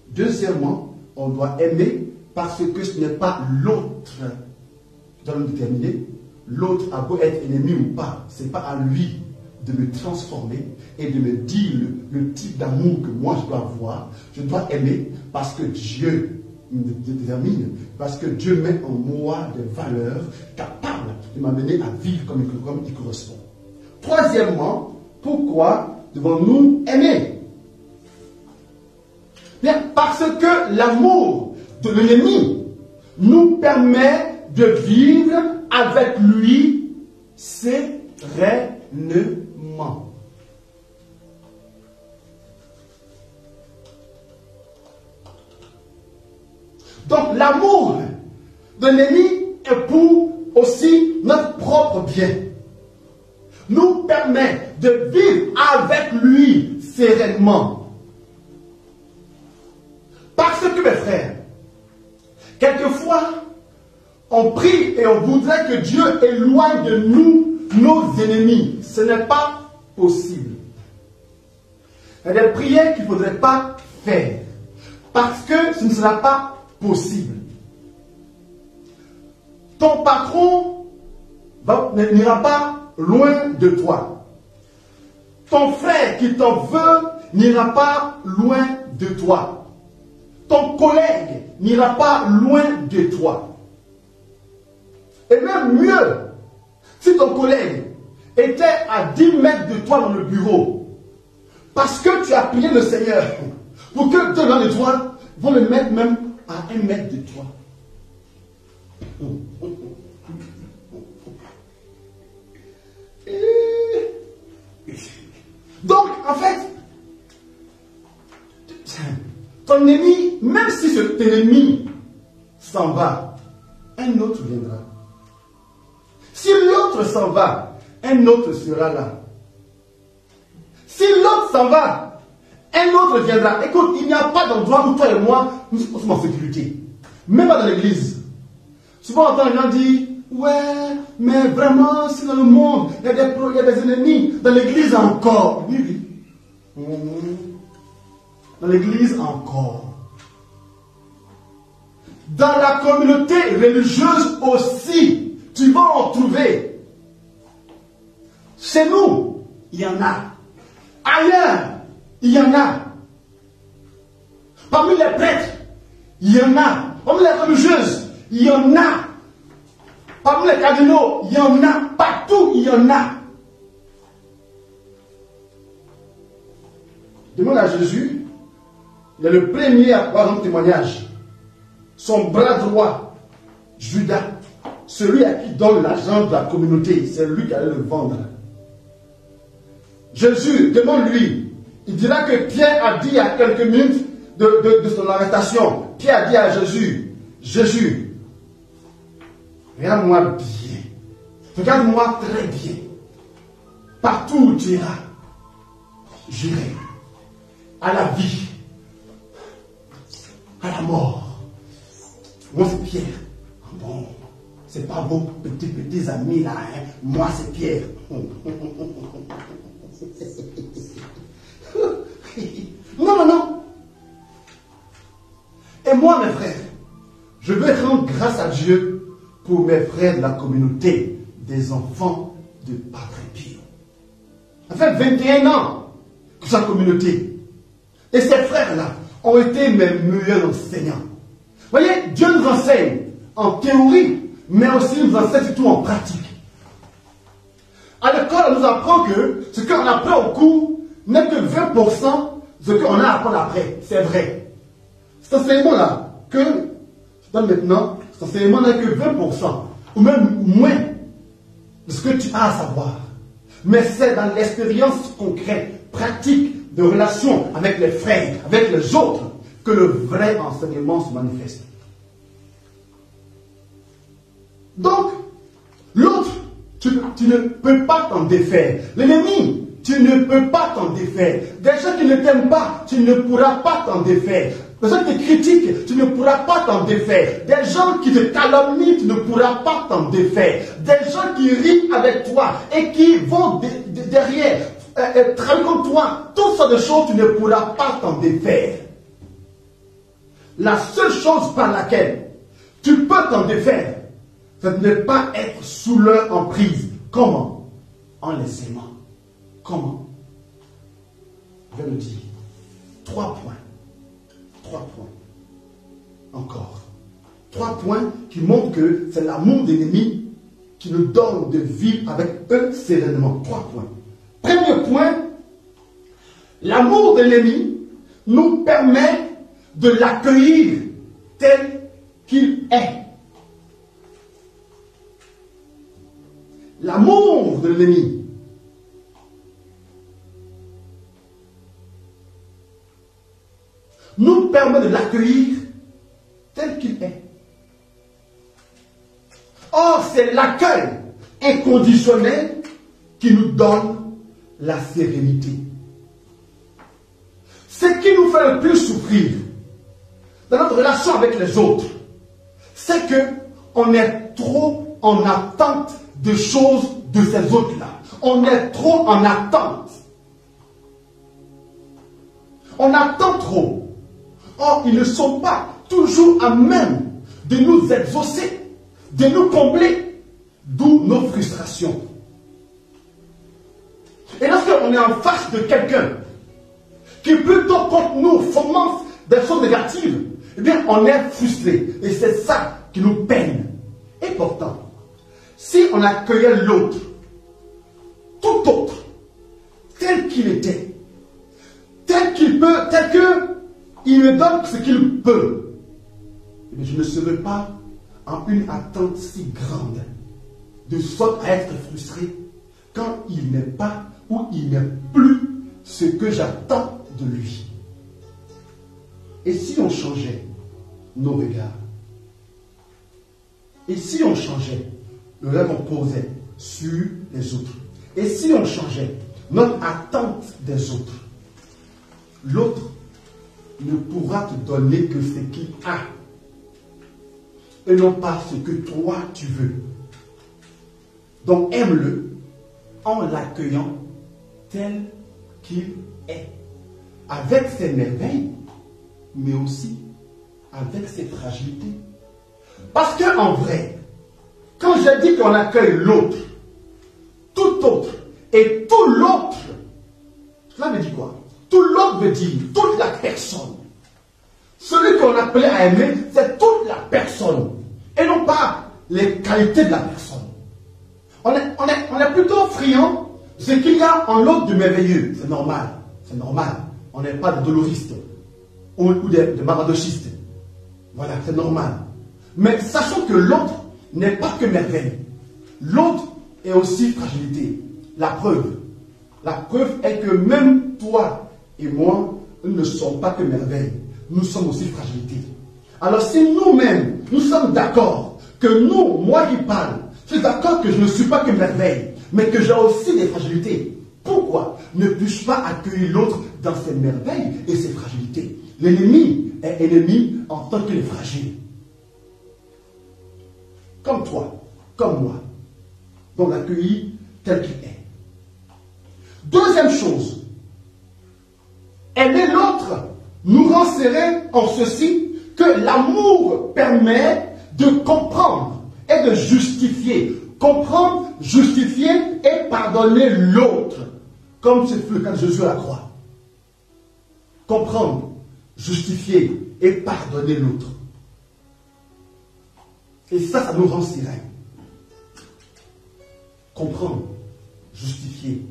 Deuxièmement, on doit aimer parce que ce n'est pas l'autre qui doit nous déterminer. L'autre a beau être ennemi ou pas, ce n'est pas à lui de me transformer et de me dire le type d'amour que moi je dois avoir. Je dois aimer parce que Dieu me détermine, parce que Dieu met en moi des valeurs capables de m'amener à vivre comme il correspond. Troisièmement, pourquoi devons-nous aimer? Bien, parce que l'amour de l'ennemi nous permet de vivre avec lui sereinement. Donc l'amour de l'ennemi est pour aussi notre propre bien. Nous permet de vivre avec lui sereinement. Parce que mes frères, quelquefois, on prie et on voudrait que Dieu éloigne de nous nos ennemis. Ce n'est pas possible. Il y a des prières qu'il ne faudrait pas faire. Parce que ce ne sera pas possible. Ton patron n'ira pas loin de toi. Ton frère qui t'en veut n'ira pas loin de toi. Ton collègue n'ira pas loin de toi. Et même mieux, si ton collègue était à 10 mètres de toi dans le bureau, parce que tu as prié le Seigneur, pour que devant de toi, vont le mettre même à 1 mètre de toi. Donc, en fait, ton ennemi, même si cet ennemi s'en va, un autre viendra. Si l'autre s'en va, un autre sera là. Si l'autre s'en va, un autre viendra. Écoute, il n'y a pas d'endroit où toi et moi, nous sommes en sécurité. Même pas dans l'église. Souvent, on entend les gens dire, ouais, mais vraiment, c'est dans le monde, il y a des ennemis. Dans l'église encore. Oui, oui. Dans l'église encore. Dans la communauté religieuse aussi. Tu vas en trouver. Chez nous, il y en a. Ailleurs, il y en a. Parmi les prêtres, il y en a. Parmi les religieuses, il y en a. Parmi les cardinaux, il y en a. Partout, il y en a. Demande à Jésus, il est le premier à avoir un témoignage. Son bras droit, Judas, celui à qui donne l'argent de la communauté, c'est lui qui allait le vendre. Jésus, demande-lui. Il dira que Pierre a dit à quelques minutes de son arrestation. Pierre a dit à Jésus, Jésus, regarde-moi bien. Regarde-moi très bien. Partout où tu iras, j'irai. À la vie. À la mort. Moi c'est Pierre. Bon. C'est pas vos petits amis là, hein. Moi c'est Pierre. Non, non, non. Et moi, mes frères, je veux rendre grâce à Dieu pour mes frères de la communauté des enfants de Padre Pio. Ça fait 21 ans que je suis en communauté. Et ces frères-là ont été mes meilleurs enseignants. Vous voyez, Dieu nous enseigne en théorie, mais aussi nous enseigne surtout en pratique. À l'école, on nous apprend que ce qu'on apprend au cours n'est que 20% ce qu'on a à apprendre après. C'est vrai. Cet enseignement-là, que je donne maintenant, cet enseignement n'a que 20%, ou même moins, de ce que tu as à savoir. Mais c'est dans l'expérience concrète, pratique, de relation avec les frères, avec les autres, que le vrai enseignement se manifeste. Donc, l'autre, tu ne peux pas t'en défaire. L'ennemi, tu ne peux pas t'en défaire. Des gens qui ne t'aiment pas, tu ne pourras pas t'en défaire. Des gens qui te critiquent, tu ne pourras pas t'en défaire. Des gens qui te calomnient, tu ne pourras pas t'en défaire. Des gens qui rient avec toi et qui vont derrière, travailler contre toi, toutes sortes de choses, tu ne pourras pas t'en défaire. La seule chose par laquelle tu peux t'en défaire, c'est de ne pas être sous leur emprise. Comment? En les aimant. Comment? Je vais le dire. 3 points. 3 points. Encore. 3 points qui montrent que c'est l'amour d'ennemi qui nous donne de vivre avec eux sereinement. 3 points. Premier point, l'amour de l'ennemi nous permet de l'accueillir tel qu'il est. L'amour de l'ennemi nous permet de l'accueillir tel qu'il est. Or, c'est l'accueil inconditionnel qui nous donne la sérénité. Ce qui nous fait le plus souffrir dans notre relation avec les autres, c'est qu'on est trop en attente de choses de ces autres-là. On est trop en attente. On attend trop. Or, ils ne sont pas toujours à même de nous exaucer, de nous combler, d'où nos frustrations. Et lorsqu'on est en face de quelqu'un qui plutôt contre nous fomente des choses négatives, eh bien, on est frustré. Et c'est ça qui nous peine. Et pourtant, si on accueillait l'autre, tout autre, tel qu'il était, tel qu'il peut, tel qu'il me donne ce qu'il peut, eh bien, je ne serais pas en une attente si grande, de sorte à être frustré quand il n'est pas ou il n'est plus ce que j'attends de lui. Et si on changeait nos regards? Et si on changeait le regard qu'on posait sur les autres? Et si on changeait notre attente des autres? L'autre ne pourra te donner que ce qu'il a, et non pas ce que toi tu veux. Donc aime-le en l'accueillant tel qu'il est, avec ses merveilles, mais aussi avec ses fragilités. Parce qu'en vrai, quand j'ai dit qu'on accueille l'autre, tout autre et tout l'autre, cela veut dire quoi? Tout l'autre veut dire toute la personne. Celui qu'on appelait à aimer, c'est toute la personne, et non pas les qualités de la personne. On est plutôt friand de ce qu'il y a en l'autre de merveilleux. C'est normal, c'est normal. On n'est pas des doloristes ou des maradochistes. Voilà, c'est normal. Mais sachant que l'autre n'est pas que merveille. L'autre est aussi fragilité. La preuve est que même toi et moi, nous ne sommes pas que merveille. Nous sommes aussi fragilité. Alors si nous-mêmes, nous sommes d'accord que nous, moi qui parle, je suis d'accord que je ne suis pas que merveille, mais que j'ai aussi des fragilités. Pourquoi ne puis-je pas accueillir l'autre dans ses merveilles et ses fragilités? L'ennemi est ennemi en tant qu'il est fragile. Comme toi, comme moi. Donc l'accueillir tel qu'il est. Deuxième chose, aimer l'autre nous rend sereins en ceci que l'amour permet de comprendre et de justifier. Comprendre, justifier et pardonner l'autre. Comme ce fut le cas de Jésus à la croix. Comprendre, justifier et pardonner l'autre. Et ça nous rend sereins. Comprendre, justifier.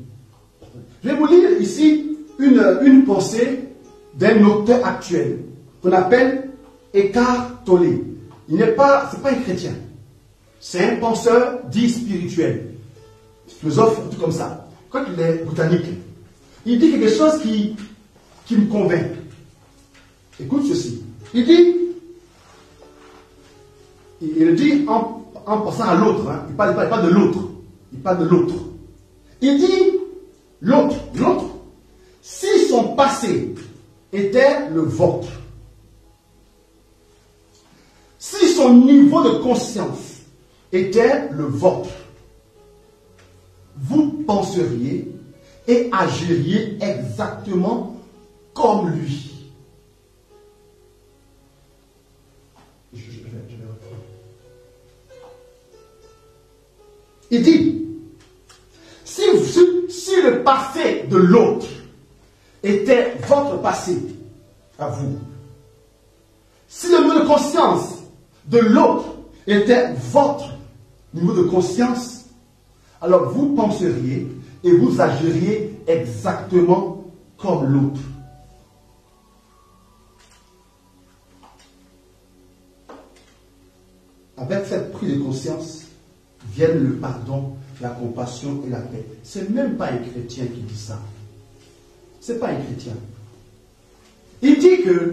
Je vais vous lire ici une pensée d'un auteur actuel qu'on appelle Eckhart Tolle. C'est pas un chrétien. C'est un penseur dit spirituel. Philosophe, tout comme ça. Quand il est botanique, il dit quelque chose qui me convainc. Écoute ceci. Il le dit en pensant à l'autre. Hein. Il parle pas de l'autre. Il parle de l'autre. Il dit l'autre, si son passé était le vôtre, si son niveau de conscience était le vôtre, vous penseriez et agiriez exactement comme lui. Je vais reprendre. Il dit, si le passé de l'autre était votre passé à vous, si le niveau de conscience de l'autre était votre niveau de conscience, alors vous penseriez et vous agiriez exactement comme l'autre. Avec cette prise de conscience viennent le pardon, la compassion et la paix. C'est même pas un chrétien qui dit ça. C'est pas un chrétien. Il dit que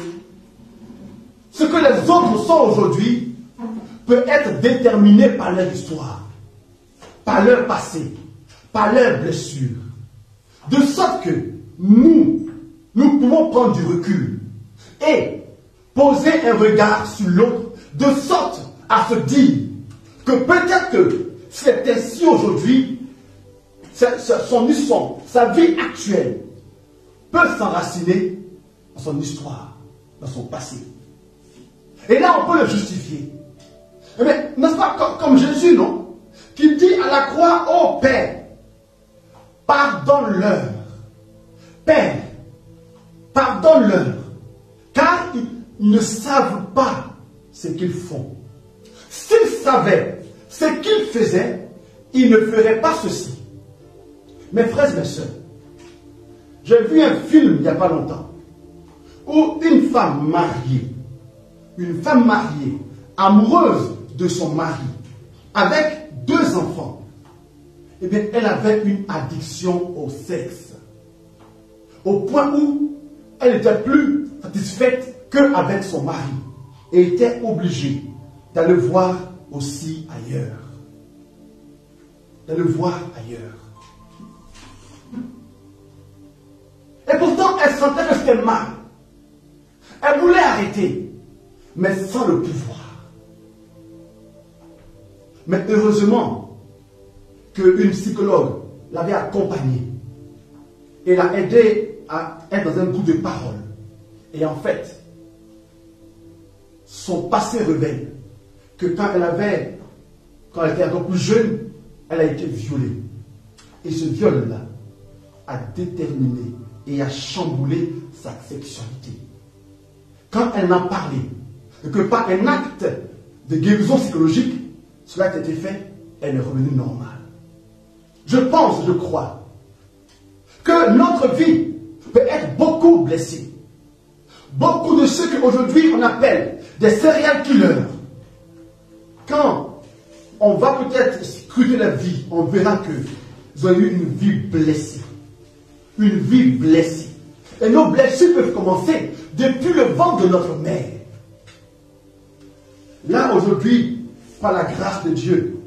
ce que les autres sont aujourd'hui peut être déterminé par leur histoire, par leur passé, par leurs blessures. De sorte que nous pouvons prendre du recul et poser un regard sur l'autre, de sorte à se dire que peut-être que c'est ainsi aujourd'hui, sa vie actuelle peut s'enraciner dans son histoire, dans son passé. Et là, on peut le justifier. Mais n'est-ce pas comme Jésus, non? Qui dit à la croix, ô Père, pardonne-leur. Père, pardonne-leur, car ils ne savent pas ce qu'ils font. S'ils savaient ce qu'ils faisaient, ils ne feraient pas ceci. Mes frères et mes sœurs, j'ai vu un film il n'y a pas longtemps, où une femme mariée, amoureuse de son mari, avec 2 enfants, eh bien, elle avait une addiction au sexe, au point où elle n'était plus satisfaite qu'avec son mari, et était obligée d'aller voir aussi ailleurs. D'aller voir ailleurs. Et pourtant, elle sentait que c'était mal. Elle voulait arrêter, mais sans le pouvoir. Mais heureusement qu'une psychologue l'avait accompagnée et l'a aidée à être dans un groupe de parole. Et en fait, son passé révèle que quand elle était encore plus jeune, elle a été violée. Et ce viol-là a déterminé et a chamboulé sa sexualité. Quand elle en parlait, et que par un acte de guérison psychologique, cela a été fait, elle est revenue normale. Je pense, je crois, que notre vie peut être beaucoup blessée. Beaucoup de ceux qu'aujourd'hui on appelle des serial killers, quand on va peut-être scruter la vie, on verra qu'ils ont eu une vie blessée. Une vie blessée. Et nos blessures peuvent commencer depuis le ventre de notre mère. Là, aujourd'hui, par la grâce de Dieu,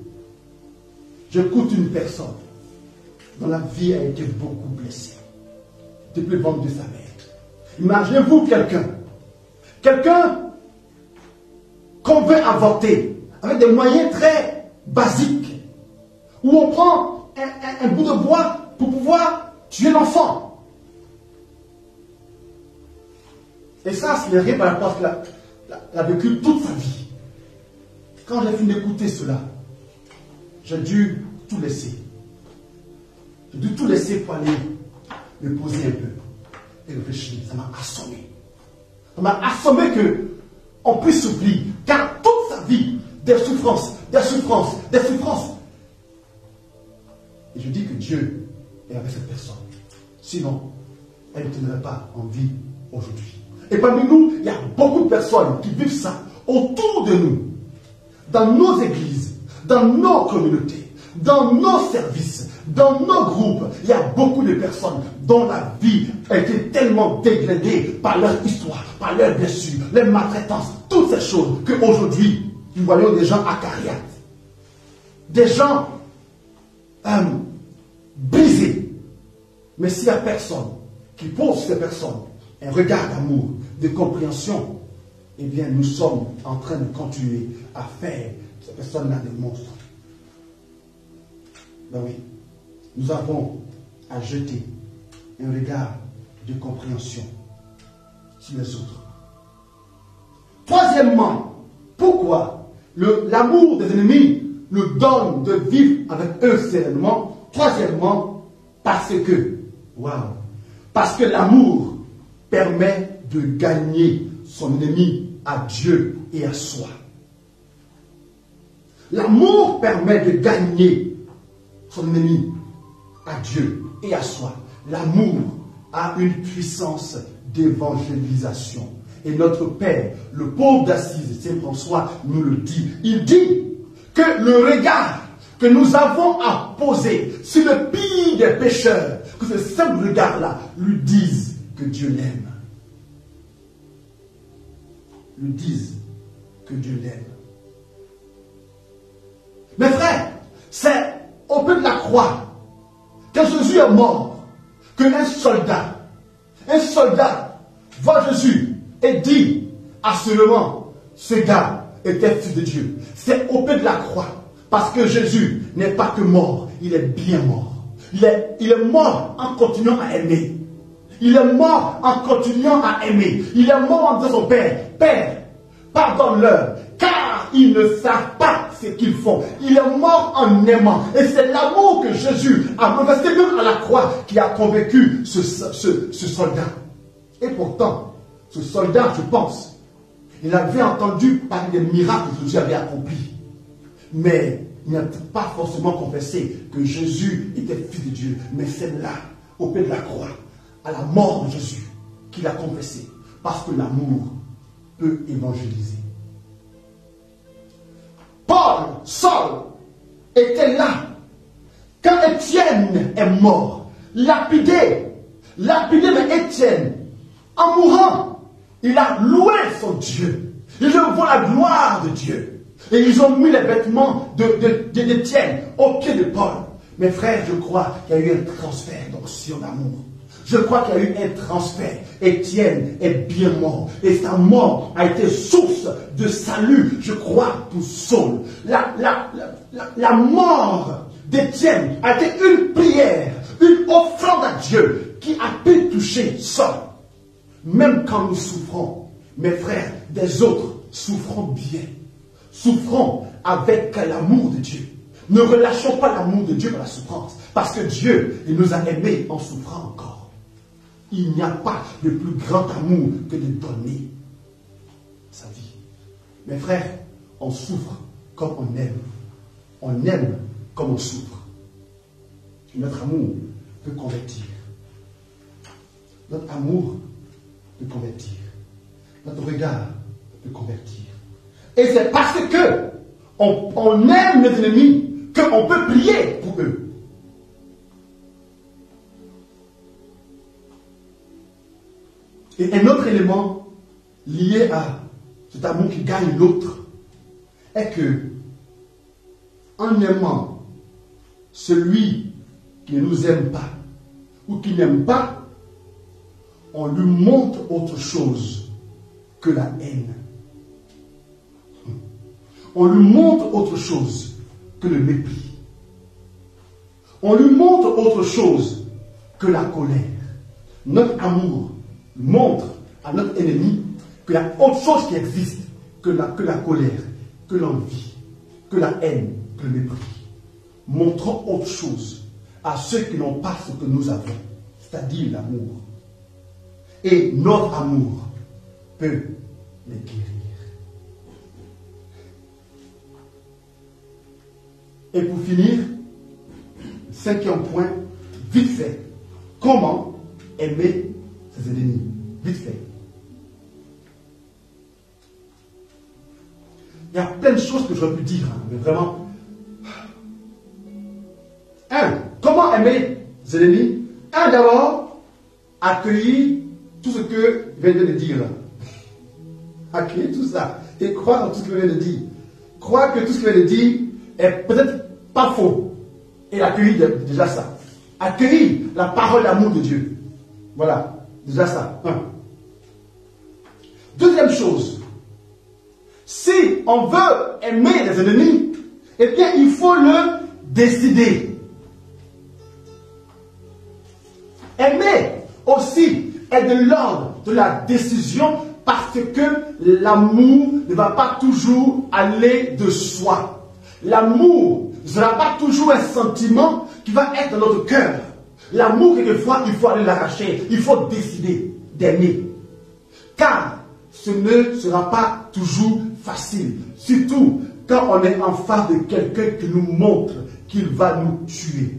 j'écoute une personne dont la vie a été beaucoup blessée depuis le ventre de sa mère. Imaginez-vous quelqu'un qu'on veut avorter avec des moyens très basiques, où on prend un bout de bois pour pouvoir tuer l'enfant. Et ça, ce n'est rien par rapport à ce qu'elle a vécu toute sa vie. Quand j'ai fini d'écouter cela, j'ai dû tout laisser. J'ai dû tout laisser pour aller me poser un peu et réfléchir. Ça m'a assommé. Ça m'a assommé qu'on puisse s'oublier. Car toute sa vie, des souffrances. Et je dis que Dieu est avec cette personne. Sinon, elle ne tiendrait pas en vie aujourd'hui. Et parmi nous, il y a beaucoup de personnes qui vivent ça autour de nous, dans nos églises, dans nos communautés, dans nos services, dans nos groupes. Il y a beaucoup de personnes dont la vie a été tellement dégradée par leur histoire, par leurs blessures, les maltraitances, toutes ces choses, qu'aujourd'hui, nous voyons des gens acariates, des gens brisés. Mais s'il n'y a personne qui pose ces personnes un regard d'amour, de compréhension, eh bien nous sommes en train de continuer à faire ces personnes-là des monstres. Ben oui, nous avons à jeter un regard de compréhension sur les autres. Troisièmement, pourquoi l'amour des ennemis nous donne de vivre avec eux sereinement? Troisièmement, parce que l'amour permet de gagner son ennemi à Dieu et à soi. L'amour permet de gagner son ennemi à Dieu et à soi. L'amour a une puissance d'évangélisation. Et notre Père, le pauvre d'Assise, Saint François, nous le dit. Il dit que le regard que nous avons à poser sur le pire des pécheurs, que ce simple regard-là lui dise que Dieu l'aime. Lui dise que Dieu l'aime. Mes frères, c'est au pied de la croix, quand Jésus est mort, qu'un soldat voit Jésus et dit assurément, ce gars était fils de Dieu. C'est au pied de la croix, parce que Jésus n'est pas que mort, il est bien mort. Il est mort en continuant à aimer. Il est mort en continuant à aimer. Il est mort en disant à son Père, Père, pardonne-leur, car ils ne savent pas ce qu'ils font. Il est mort en aimant. Et c'est l'amour que Jésus a manifesté même à la croix qui a convaincu ce soldat. Et pourtant, ce soldat, je pense, il avait entendu parler des miracles que Jésus avait accomplis. Mais il n'a pas forcément confessé que Jésus était fils de Dieu. Mais c'est là, au pied de la croix, à la mort de Jésus, qu'il a confessé. Parce que l'amour peut évangéliser. Saul était là quand Étienne est mort, lapidé, mais Étienne, en mourant, il a loué son Dieu. Il voit la gloire de Dieu. Et ils ont mis les vêtements d'Étienne au pied de Paul. Mes frères, je crois qu'il y a eu un transfert d'onction d'amour. Je crois qu'il y a eu un transfert. Étienne est bien mort. Et sa mort a été source de salut, je crois, pour Saul. La mort d'Étienne a été une prière, une offrande à Dieu qui a pu toucher Saul. Même quand nous souffrons, mes frères, des autres, souffrons bien. Souffrons avec l'amour de Dieu. Ne relâchons pas l'amour de Dieu par la souffrance. Parce que Dieu, il nous a aimés en souffrant encore. Il n'y a pas de plus grand amour que de donner sa vie. Mes frères, on souffre comme on aime. On aime comme on souffre. Notre amour peut convertir. Notre amour peut convertir. Notre regard peut convertir. Et c'est parce que on aime les ennemis qu'on peut prier pour eux. Et un autre élément lié à cet amour qui gagne l'autre est que, en aimant celui qui ne nous aime pas ou qui n'aime pas, on lui montre autre chose que la haine. On lui montre autre chose que le mépris. On lui montre autre chose que la colère. Notre amour montre à notre ennemi qu'il y a autre chose qui existe que la colère, que l'envie, que la haine, que le mépris. Montrons autre chose à ceux qui n'ont pas ce que nous avons, c'est-à-dire l'amour. Et notre amour peut les guérir. Et pour finir, 5e point, vite fait, comment aimer ses ennemis. vite fait. Il y a plein de choses que j'aurais pu dire, hein, mais vraiment. Comment aimer ses ennemis? D'abord, accueillir tout ce que je viens de dire. Accueillir tout ça et croire en tout ce que je viens de dire. Croire que tout ce que je viens de dire est peut-être pas faux. Et accueillir déjà ça. Accueillir la parole d'amour de Dieu. Voilà, déjà ça. Deuxième chose, si on veut aimer les ennemis, eh bien il faut le décider. Aimer aussi est de l'ordre de la décision parce que l'amour ne va pas toujours aller de soi. L'amour ne sera pas toujours un sentiment qui va être dans notre cœur. L'amour, quelquefois, il faut aller l'arracher. Il faut décider d'aimer. Car ce ne sera pas toujours facile. Surtout quand on est en face de quelqu'un qui nous montre qu'il va nous tuer.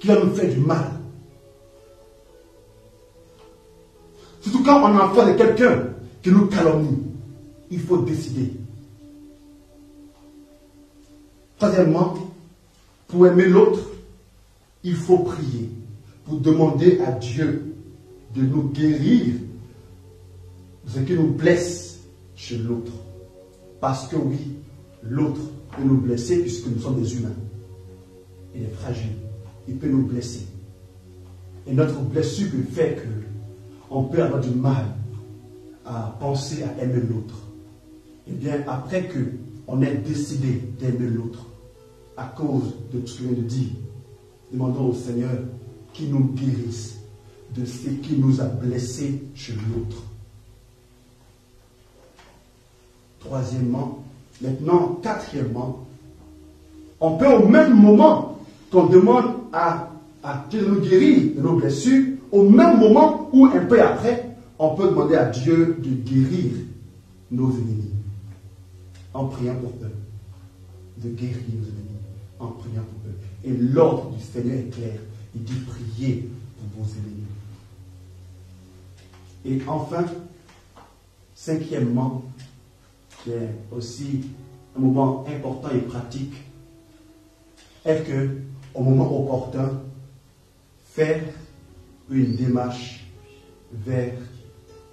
Qui va nous faire du mal. Surtout quand on est en face de quelqu'un qui nous calomnie. Il faut décider. Troisièmement, pour aimer l'autre, il faut prier. Pour demander à Dieu de nous guérir de ce qui nous blesse chez l'autre. Parce que oui, l'autre peut nous blesser puisque nous sommes des humains. Il est fragile. Il peut nous blesser. Et notre blessure peut faire qu'on peut avoir du mal à penser à aimer l'autre. Et bien, après qu'on ait décidé d'aimer l'autre, à cause de tout ce que je viens de dire, demandons au Seigneur qu'il nous guérisse de ce qui nous a blessés chez l'autre. Troisièmement, maintenant, quatrièmement, on peut au même moment qu'on demande à Dieu de nous guérir de nos blessures, au même moment ou un peu après, on peut demander à Dieu de guérir nos ennemis en priant pour eux. De guérir nos ennemis en priant pour eux. Et l'ordre du Seigneur est clair. Il dit priez pour vos ennemis. Et enfin, cinquièmement, qui est aussi un moment important et pratique, est que au moment opportun, faire une démarche vers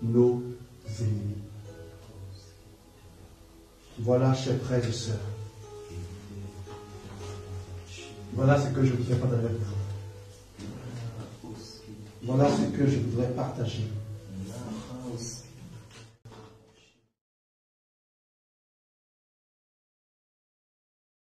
nos ennemis. Voilà, chers frères et sœurs. Voilà ce que je voudrais partager avec vous. Voilà ce que je voudrais partager